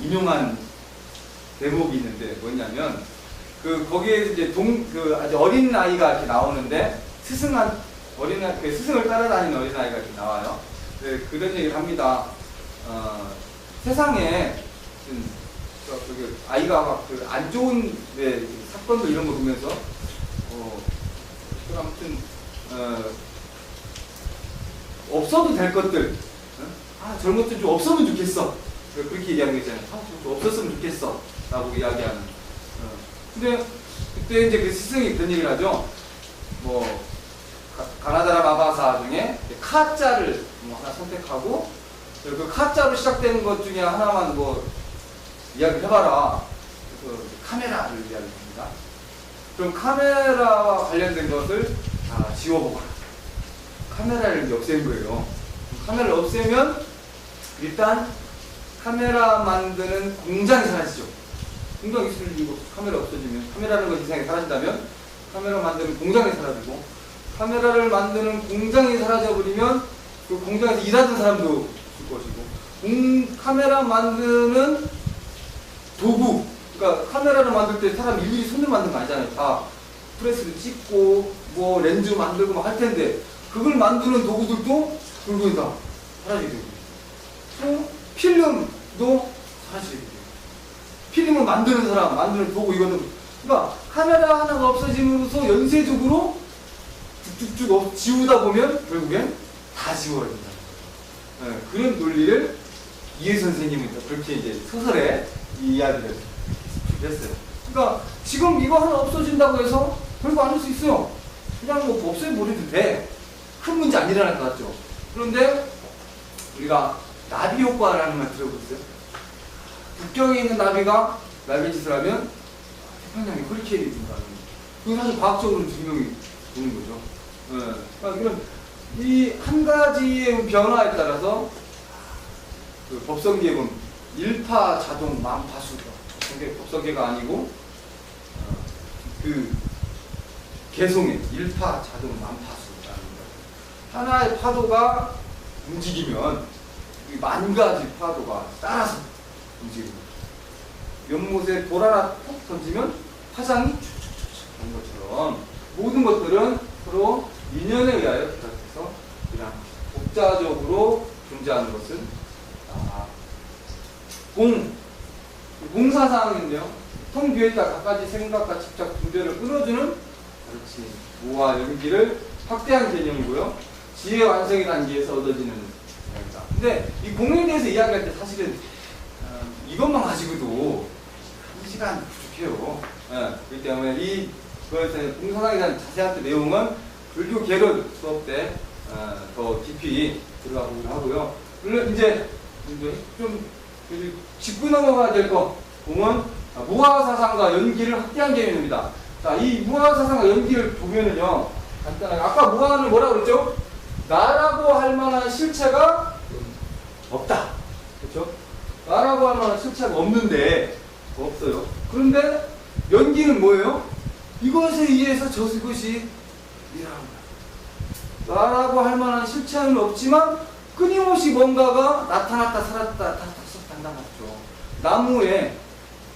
인용한 대목이 있는데 뭐냐면 거기에 이제 아주 어린 아이가 이렇게 나오는데 스승을 따라다니는 어린 아이가 이렇게 나와요. 네, 그런 얘기를 합니다. 세상에 아이가 막 안 좋은 사건들 이런 거 보면서 아무튼 없어도 될 것들 저런 것들 좀 없으면 좋겠어. 그렇게 얘기하는 거 있잖아요. 좀 없었으면 좋겠어 라고 이야기하는. 근데 그때 이제 그 스승이 그런 얘기를 하죠. 뭐 가나다라 마바사 중에 카자를 하나 선택하고 그 카자로 시작되는 것 중에 하나만 뭐 이야기를 해봐라. 그래서 카메라를 이야기합니다. 그럼 카메라와 관련된 것을 다 지워보거라. 카메라를 없앤 거예요. 카메라를 없애면 일단 카메라 만드는 공장이 사라지죠. 공장 있으면 카메라 없어지면 카메라는 것 이상이 사라진다면 카메라 만드는 공장이 사라지고 카메라를 만드는 공장이 사라져버리면 그 공장에서 일하던 사람도 있을 것이고 카메라 만드는 도구 그러니까 카메라를 만들 때 사람 일일이 손으로 만든 거 아니잖아요. 다 프레스를 찍고 뭐 렌즈 만들고 막 할 텐데 그걸 만드는 도구들도 결국에 다 사라지게 되고 또 필름도 사라지게 되고 필름을 만드는 사람, 만드는 도구 이거는 그러니까 카메라 하나가 없어짐으로써 연쇄적으로 쭉쭉쭉 지우다 보면 결국엔 다 지워야 된다. 네, 그런 논리를 이해 선생님은 그렇게 이제 소설에 이 이야기를 했어요. 그러니까 지금 이거 하나 없어진다고 해서 별거 아닐 수 있어요. 그냥 뭐 없애버려도 돼. 큰 문제 안 일어날 것 같죠. 그런데 우리가 나비 효과라는 말 들어보셨어요? 북경에 있는 나비가 날갯짓을 하면 태평양에 허리케인이 된다는 거. 그건 사실 과학적으로 증명이 되는 거죠. 예. 그러니까 이 한 가지의 변화에 따라서 그 법성계에 보면 일파 자동 만파수, 법성계가 아니고 그 개송의 일파 자동 만파수라는 거. 하나의 파도가 움직이면 만 가지 파도가 따라서 움직이는 거죠. 연못에 돌 하나 톡 던지면 화장이 촉촉촉촉 하는 것처럼 모든 것들은 서로 인연에 의하여 결합해서 이런 독자적으로 존재하는 것은 공사상인데요. 통 비어있다 각가지 생각과 집착 분별을 끊어주는 그렇지 무와 연기를 확대한 개념이고요. 지혜 완성의 단계에서 얻어지는 개념이다. 근데 이 공에 대해서 이야기할 때 사실은 이것만 가지고도 한 시간 부족해요. 예, 그렇기 때문에 이것에 공사상에 대한 자세한 내용은 불교 개론 수업 때 더 깊이 들어가 보기로 하고요. 물론 이제 좀 짚고 넘어가야 될 거 보면 무화사상과 연기를 확대한 개념입니다. 자, 이 무화사상과 연기를 보면은요, 간단하게 아까 무화는 뭐라고 그랬죠? 나라고 할 만한 실체가 없다. 그렇죠? 나라고 할 만한 실체가 없는데 없어요. 그런데 연기는 뭐예요? 이것에 의해서 저것이 일어납니다. 나라고 할 만한 실체는 없지만 끊임없이 뭔가가 나타났다 사라졌다 나타났죠. 나무에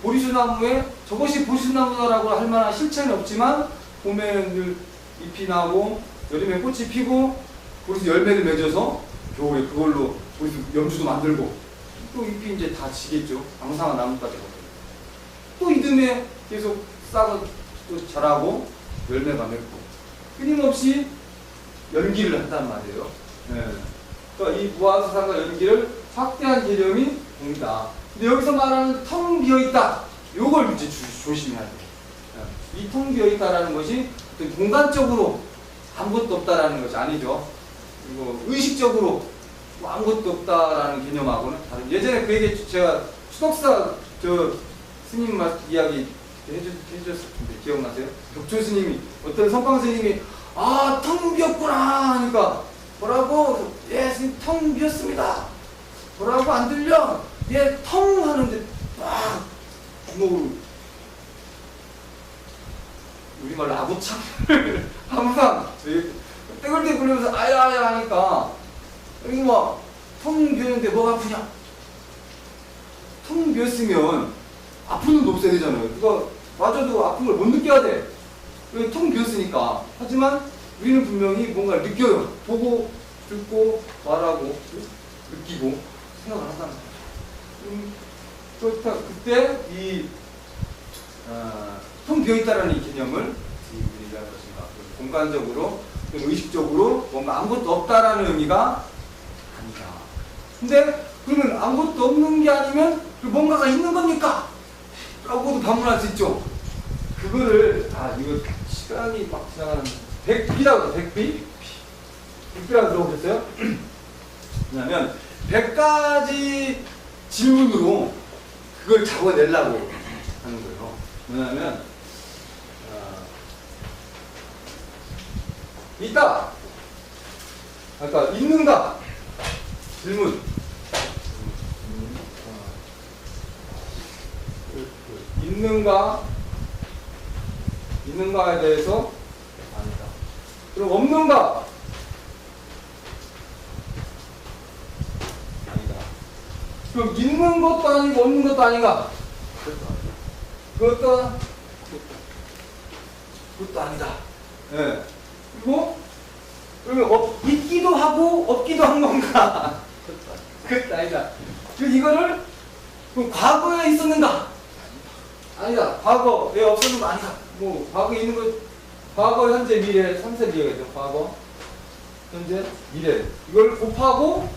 보리수나무에 저것이 보리수나무라고 할 만한 실체는 없지만 봄에는 잎이 나고 여름에 꽃이 피고 보리수 열매를 맺어서 겨울에 그걸로 보리수 염주도 만들고 또 잎이 이제 다 지겠죠. 앙상한 나무까지 또 이듬해 계속 싹은 또 자라고 열매가 맺고 끊임없이 연기를 한단 말이에요. 네. 그러니까 이 무화사상과 연기를 확대한 개념이 봅니다. 근데 여기서 말하는 텅 비어있다. 요걸 이제 조심해야 돼요. 이 텅 비어있다라는 것이 공간적으로 아무것도 없다라는 것이 아니죠. 그리고 의식적으로 뭐 아무것도 없다라는 개념하고는 다른. 예전에 그 얘기 제가 추덕사 스님 이야기 해주셨을 텐데 기억나세요? 격초 스님이 어떤 선방 스님이 텅 비었구나 하니까 뭐라고? 예, 스님 텅 비었습니다. 뭐라고 안 들려? 예, 텅 하는데 우리말로 아구창을 항상 떼굴떼굴 굴면서 아야아야 하니까 여기 텅 비었는데 뭐가 아프냐? 텅 비었으면 아픈 놈도 없어야 되잖아요. 그거 맞아도 아픈 걸 못 느껴야 돼. 텅 비었으니까. 하지만 우리는 분명히 뭔가를 느껴요. 보고, 듣고, 말하고, 느끼고, 생각을 한다는 거죠. 그렇다, 그때 텅 비어있다라는 이 개념을 우리가 할 것인가. 공간적으로, 의식적으로 뭔가 아무것도 없다라는 의미가 아니다. 근데 그러면 아무것도 없는 게 아니면 뭔가가 있는 겁니까? 라고도 반문할 수 있죠. 그거를 이거 시간이 막 지나가는 백비라고 해요. 백비라고 들어보셨어요? 왜냐면 100가지 질문으로 그걸 잡아내려고 하는 거예요. 왜냐면 있다. 아까 있는가? 질문. 있는가에 대해서 아니다. 그럼 없는가? 아니다. 그럼 있는 것도 아니고 없는 것도 아닌가? 그것도 아니다. 예. 그리고 있기도 하고 없기도 한 건가? 그것도 아니다. 이거를 그럼 과거에 있었는가? 아니다. 과거에 없었는 거 아니다. 뭐 과거에 있는 거, 과거, 현재, 미래, 3세 미래겠죠. 과거, 현재, 미래. 이걸 곱하고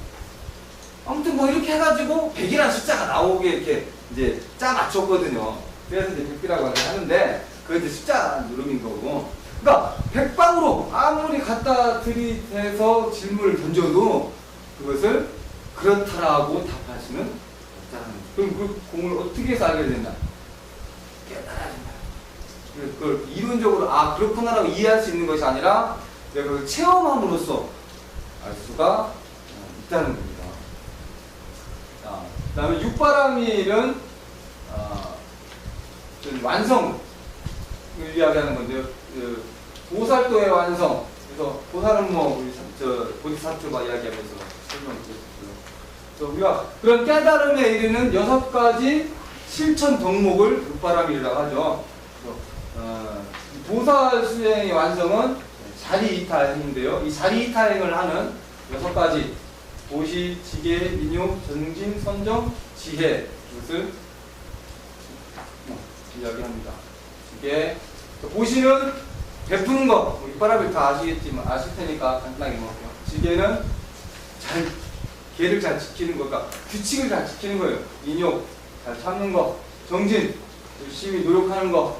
아무튼 뭐 이렇게 해가지고 100이라는 숫자가 나오게 이렇게 이제 짜 맞췄거든요. 그래서 이제 100이라고 하는데 그게 이제 숫자 누름인 거고. 그러니까 백방으로 아무리 갖다 들이대서 질문을 던져도 그것을 그렇다라고 답할 수는 없다는 거죠. 그럼 그 공을 어떻게 해서 알게 된다? 깨달아야 된다. 그걸 이론적으로 그렇구나라고 이해할 수 있는 것이 아니라 내가 그걸 체험함으로써 알 수가 있다는 겁니다. 자, 그 다음에 육바라밀은 완성을 이야기하는 건데요. 그 보살도의 완성. 그래서 보살은 뭐 우리 보디사트바 이야기하면서 설명드렸고요. 그래서 우리가 그런 깨달음에 이르는 6가지 실천 덕목을 육바라밀이라고 하죠. 그래서 보살 수행의 완성은 자리이타행인데요. 이 자리이타행을 하는 6가지 보시, 지계, 민요, 전진, 선정, 지혜 이것을 이야기합니다. 지계 보시는 베푸는 거, 육바라밀 다 아시겠지만 아실 테니까 간단하게 먹을게요. 지계는 계를 잘 지키는 거, 그러니까 규칙을 잘 지키는 거예요. 인욕 잘 참는 거, 정진 열심히 노력하는 거,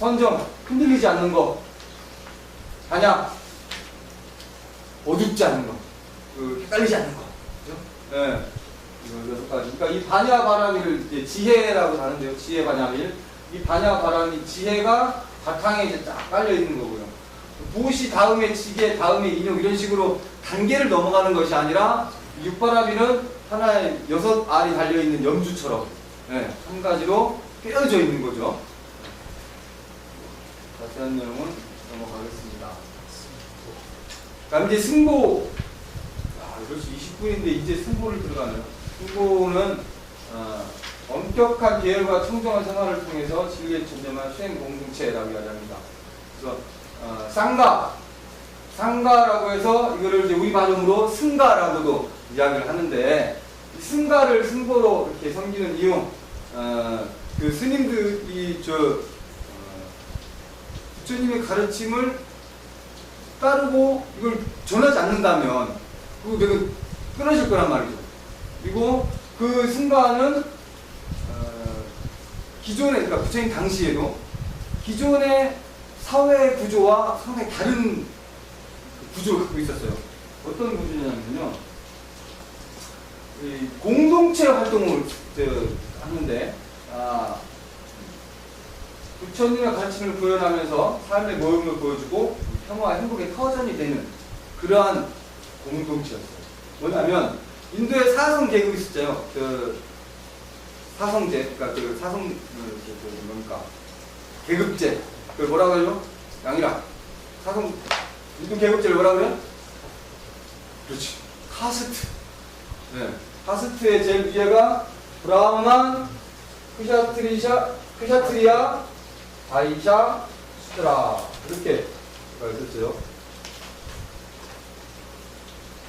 선정 흔들리지 않는 거, 반야 어둡지 않는 거, 헷갈리지 않는 거, 그죠? 네, 이거 6가지. 그러니까 이 반야 바라밀을 이제 지혜라고 하는데요. 지혜 반야밀. 이 반야 바라밀 지혜가 바탕에 이제 쫙 깔려 있는 거고요. 보시 다음에 지계 다음에 인욕 이런 식으로 단계를 넘어가는 것이 아니라 육바라밀은 하나의 6알이 달려 있는 염주처럼 한 가지로 꿰어져 있는 거죠. 자세한 내용은 넘어가겠습니다. 그럼 이제 승보, 벌써 20분인데 이제 승보를 들어가네요. 승보는 엄격한 계율과 청정한 생활을 통해서 진리에 전념한 수행 공동체라고 이야기합니다. 그래서 상가라고 해서 이거를 이제 우리 발음으로 승가라고도 이야기를 하는데, 이 승가를 승보로 이렇게 섬기는 이유, 그 스님들이 부처님의 가르침을 따르고 이걸 전하지 않는다면 그거 내가 끊어질 거란 말이죠. 그리고 그 승가는 기존의, 그러니까 부처님 당시에도 기존의 사회 구조와 상당히 다른 구조를 갖고 있었어요. 어떤 구조냐면요, 이 공동체 활동을 하는데, 부처님의 가르침을 구현하면서 삶의 모형을 보여주고 평화와 행복의 터전이 되는 그러한 공동체였어요. 뭐냐면 인도의 사성 계급이 있었죠. 사성제, 그러니까 뭡니까? 계급제. 그걸 뭐라고 하죠? 양이라. 사성, 인도 계급제를 뭐라고 그래요? 그렇지. 카스트. 네. 카스트의 제일 위에가 브라흐만, 크샤트리아, 바이샤, 수트라. 이렇게 있었어요.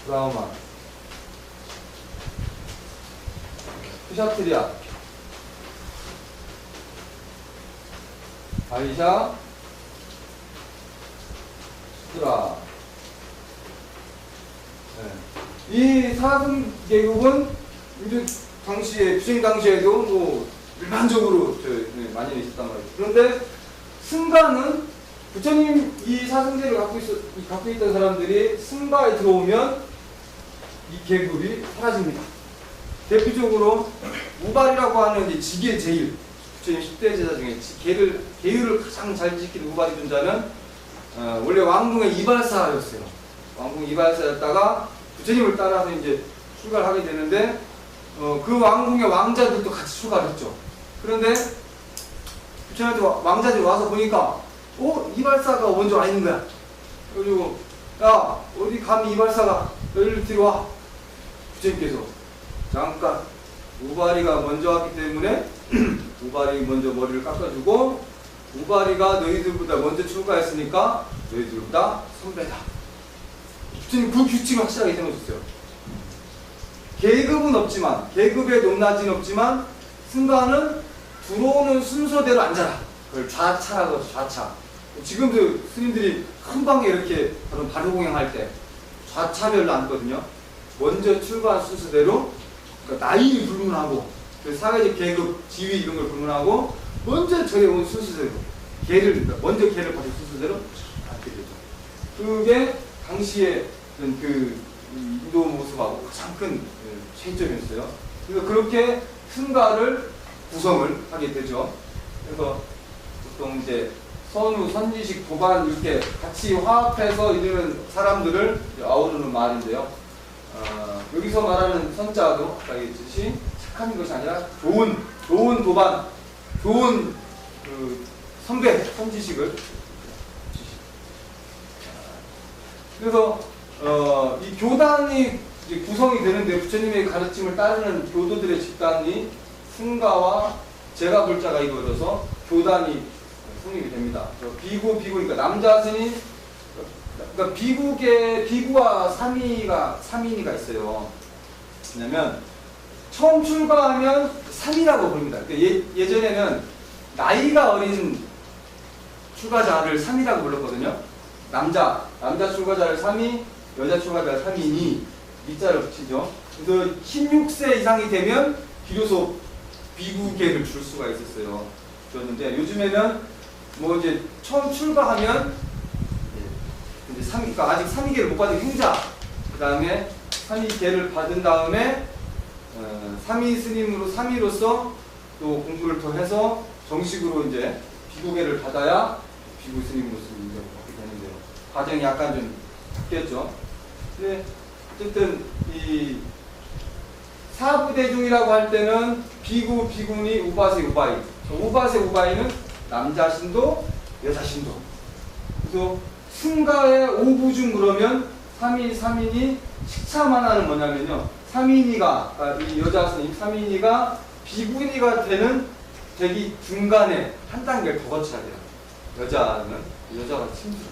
브라흐만, 크샤트리아, 바이샤, 수트라. 네. 이 사등 계급은 이제 부처님 당시에도 뭐 일반적으로 많이 있었단 말이죠. 그런데 승가는 부처님 이 사승제를 갖고 있던 사람들이 승가에 들어오면 이 계급이 사라집니다. 대표적으로 우발이라고 하는 이 지계 제일, 부처님 10대 제자 중에 계율을 가장 잘 지키는 우발이 존자는 원래 왕궁의 이발사였어요. 왕궁 이발사였다가 부처님을 따라서 이제 출가를 하게 되는데, 그 왕궁의 왕자들도 같이 출가를 했죠. 그런데 부처님한테 왕자들이 와서 보니까 이발사가 먼저 와 있는 거야. 그리고 야, 어디 감히 이발사가 너희를 뒤로 와. 부처님께서 잠깐 우바리가 먼저 왔기 때문에 우바리 먼저 머리를 깎아주고, 우바리가 너희들보다 먼저 출가했으니까 너희들보다 선배다. 부처님 그 규칙을 확실하게 세워줬어요. 계급은 없지만, 계급의 높낮이는 없지만 승가는 들어오는 순서대로 앉아라. 그걸 좌차라고 해서 좌차. 지금도 스님들이 큰 방에 이렇게 바로공양할 때 좌차별로 앉거든요. 먼저 출가한 순서대로, 그러니까 나이를 불문하고, 사회적 계급, 지위 이런 걸 불문하고 먼저 저기 온 순서대로 계를 먼저 계를 받을 순서대로 받게 되죠. 그게 당시에 그 인도 모습하고 가장 큰 차이점이었어요. 그래서 그렇게 승가를 구성을 하게 되죠. 그래서 보통 이제 선우, 선지식, 도반 이렇게 같이 화합해서 이르는 사람들을 아우르는 말인데요. 여기서 말하는 선자도 아까 얘기했듯이 착한 것이 아니라 좋은 도반, 좋은 그 선배, 선지식을. 그래서 이 교단이 이제 구성이 되는데 부처님의 가르침을 따르는 교도들의 집단이 승가와 제가불자가 이루어져서 교단이 성립이 됩니다. 비구니까 남자 스님, 그러니까 비구와 삼인이가 있어요. 왜냐면 처음 출가하면 삼이라고 부릅니다. 그러니까 예전에는 나이가 어린 출가자를 삼이라고 불렀거든요. 남자 출가자를 삼이, 여자 출가자를 삼인이 밑자를 붙이죠. 그래서 16세 이상이 되면 비로소 비구계를 줄 수가 있었어요. 그런데 요즘에는 뭐 이제 처음 출가하면 이제 그러니까 아직 삼위계를 못 받은 행자, 그 다음에 삼위계를 받은 다음에 삼위 스님으로 삼위로서 또 공부를 더 해서 정식으로 이제 비구계를 받아야 비구 스님으로서 이제 받게 되는데요. 과정이 약간 좀 바뀌었죠. 근데 어쨌든 이 사부대중이라고 할 때는 비구, 비구니, 우바세, 우바이. 우바세, 우바이는 남자 신도, 여자 신도. 그래서 승가의 오부중 그러면 3인, 3인이 식차만 하는 뭐냐면요. 3인이가, 이 여자 스님 3인이가 비구니가 되기 중간에 한 단계를 더 거쳐야 돼요. 여자가 힘들어.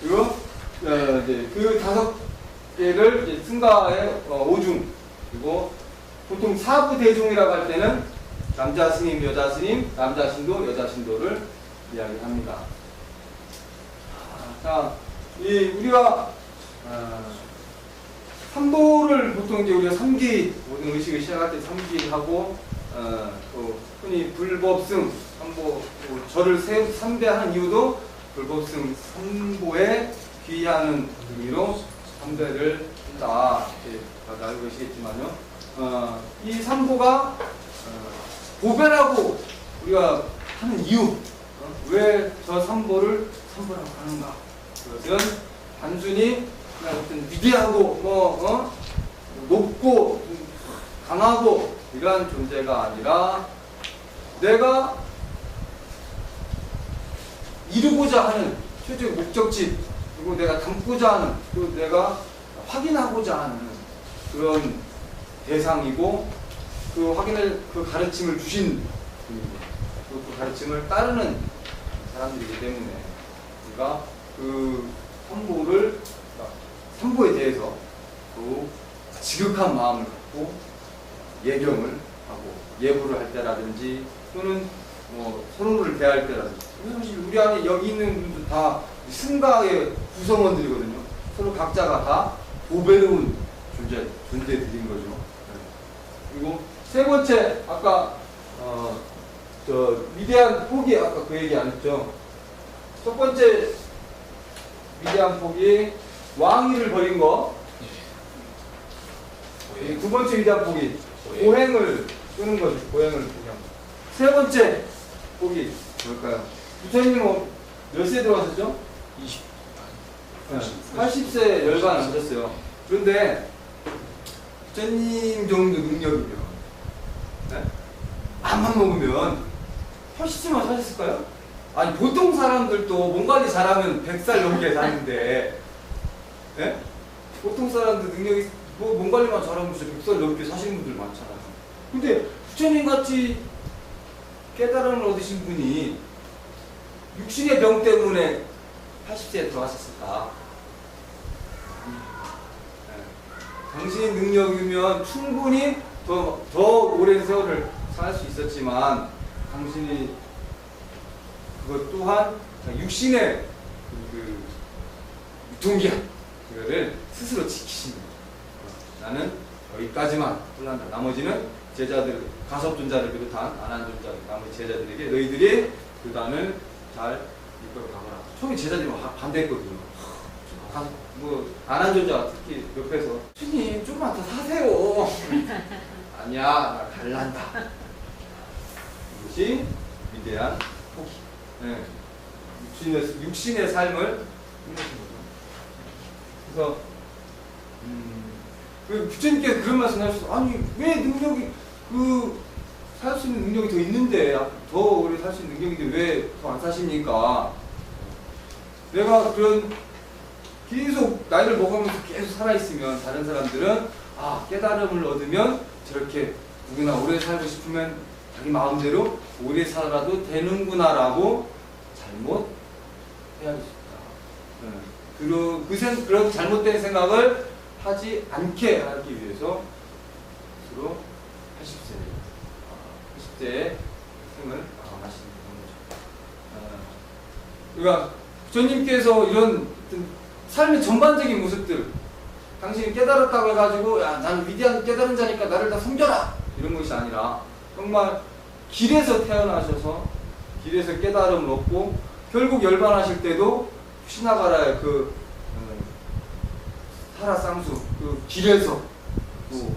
그리고 이제 그 5개를 이제 승가의 오중, 그리고 보통 사부대중이라고 할 때는 남자 스님, 여자 스님, 남자 신도, 여자 신도를 이야기합니다. 자, 우리가 삼보를 보통 이제 우리가 삼기, 모든 의식을 시작할 때 삼기하고 또 흔히 불법승, 삼보, 절을 삼배하는 이유도 불법승 삼보에 귀의하는 의미로 삼배를 한다. 이렇게 다들 알고 계시겠지만요. 이 삼보가 보배라고 우리가 하는 이유, 왜 저 삼보를 삼보라고 하는가? 그것은 단순히 그냥 어떤 위대하고 높고 강하고 이러한 존재가 아니라 내가 이루고자 하는 최종 목적지, 그리고 내가 담고자 하는, 그리고 내가 확인하고자 하는 그런 대상이고, 그 가르침을 주신 분이고, 그 가르침을 따르는 사람들이기 때문에 우리가 그 삼보에 대해서 또 지극한 마음을 갖고 예경을 하고 예불을 할 때라든지 또는 서로를 대할 때라든지, 사실 우리 안에 여기 있는 분들 다 승가의 구성원들이거든요. 서로 각자가 다 보배로운 존재들인 거죠. 그리고 세 번째, 아까 위대한 포기, 아까 그 얘기 안 했죠. 첫 번째 위대한 포기, 왕위를 버린 거. 두 번째 위대한 포기, 고행을 끄는 거죠. 고행을 포기한 거. 세 번째 포기 뭘까요? 부처님은 몇 세에 들어가셨죠? 80세 열반 하셨어요. 그런데 부처님 정도 능력이면 밥만 먹으면 80세만 사셨을까요? 아니 보통 사람들도 몸 관리 잘하면 100살 넘게 사는데, 보통 사람들 능력이 몸 관리만 잘하면 진짜 100살 넘게 사시는 분들 많잖아요. 근데 부처님 같이 깨달음을 얻으신 분이 육신의 병 때문에 80세에 들어가셨을까? 당신의 능력이면 충분히 더 오랜 세월을 살 수 있었지만, 당신이 그것 또한 육신의 유통기한, 그거를 스스로 지키십니다. 나는 여기까지만 혼난다. 나머지는 제자들, 가섭존자를 비롯한 안한존자, 나머지 제자들에게 너희들이 교단을 잘 이끌어 가거라. 처음에 제자들이 반대했거든요. 안 한 존자가 특히 옆에서 주님 좀만 더 사세요. 아니야, 나 갈란다. 이것이 위대한 포기. 네. 육신의 삶을 끝내신 거죠. 그래서 부처님께서 그런 말씀 하셨어요. 아니 왜 능력이 살 수 있는 능력이 더 있는데 더 오래 살 수 있는 능력인데 왜 더 안 사십니까? 내가 그런 계속 나이를 먹으면서 계속 살아있으면 다른 사람들은 깨달음을 얻으면 저렇게 누구나 오래 살고 싶으면 자기 마음대로 오래 살아도 되는구나 라고 잘못 해야겠다. 그런 잘못된 생각을 하지 않게 하기 위해서 스스로 80세에 생을 마감하시는 거죠. 그러니까 부처님께서 이런 삶의 전반적인 모습들, 당신이 깨달았다고 해가지고 야 나는 위대한 깨달은 자니까 나를 다 섬겨라 이런 것이 아니라 정말 길에서 태어나셔서 길에서 깨달음을 얻고 결국 열반하실 때도 시나가라의 사라 쌍수 그 길에서 또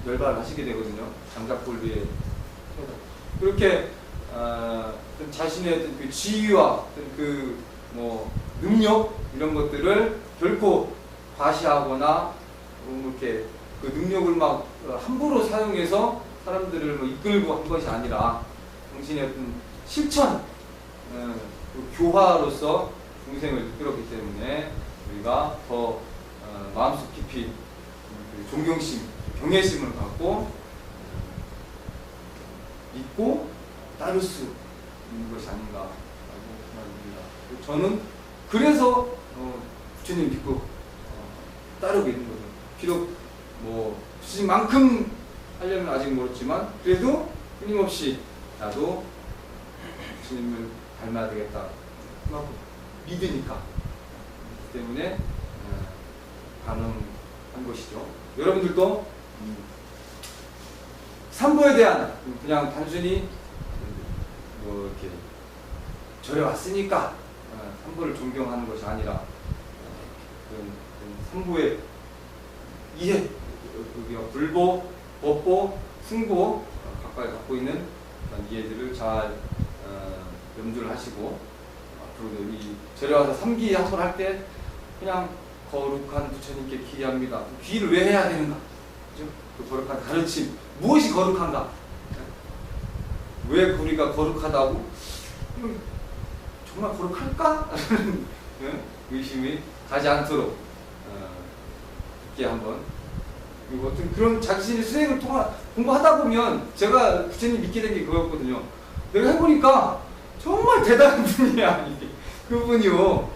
열반을 하시게 되거든요. 장작골리에 그렇게 자신의 어떤 그 지위와 어떤 능력 이런 것들을 결코 과시하거나 이렇게 그 능력을 막 함부로 사용해서 사람들을 이끌고 한 것이 아니라 당신의 어떤 실천, 교화로서 중생을 이끌었기 때문에 우리가 더 마음속 깊이 존경심, 경외심을 갖고 믿고 따를 수 있는 것이 아닌가라고 생각합니다. 저는 그래서 부처님 믿고 따르고 있는 거죠. 비록 부처님만큼 하려면 아직 멀었지만 그래도 끊임없이 나도 부처님을 닮아야 되겠다 믿으니까 그렇기 때문에 가능한 것이죠. 여러분들도 삼보에 대한 그냥 단순히 이렇게 절에 왔으니까 삼보를 존경하는 것이 아니라 삼보의 이해, 우리가 불보, 법보, 승보 각각 갖고 있는 이해들을 잘 염두를 하시고 앞으로도 이 절에 와서 삼기 한 번 할 때 그냥 거룩한 부처님께 기리합니다. 기를 왜 해야 되는가? 그죠? 그 거룩한 가르침 무엇이 거룩한가? 왜 우리가 거룩하다고? 정말 거룩할까? 의심이 가지 않도록 깊게 한번 그리고 어떤 그런 자신의 수행을 공부하다 보면 제가 부처님 믿게 된 게 그거였거든요. 내가 해보니까 정말 대단한 분이야. 이게 그분이요.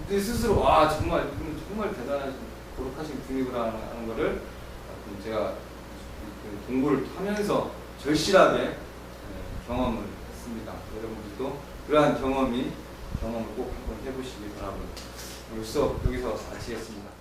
내 스스로 정말 이분은 정말 대단하신 거룩하신 분이구나 하는 거를 제가 공부를 하면서 절실하게 경험을 했습니다. 여러분들도 그러한 경험을 꼭 한번 해보시기 바랍니다. 여기서 마치겠습니다.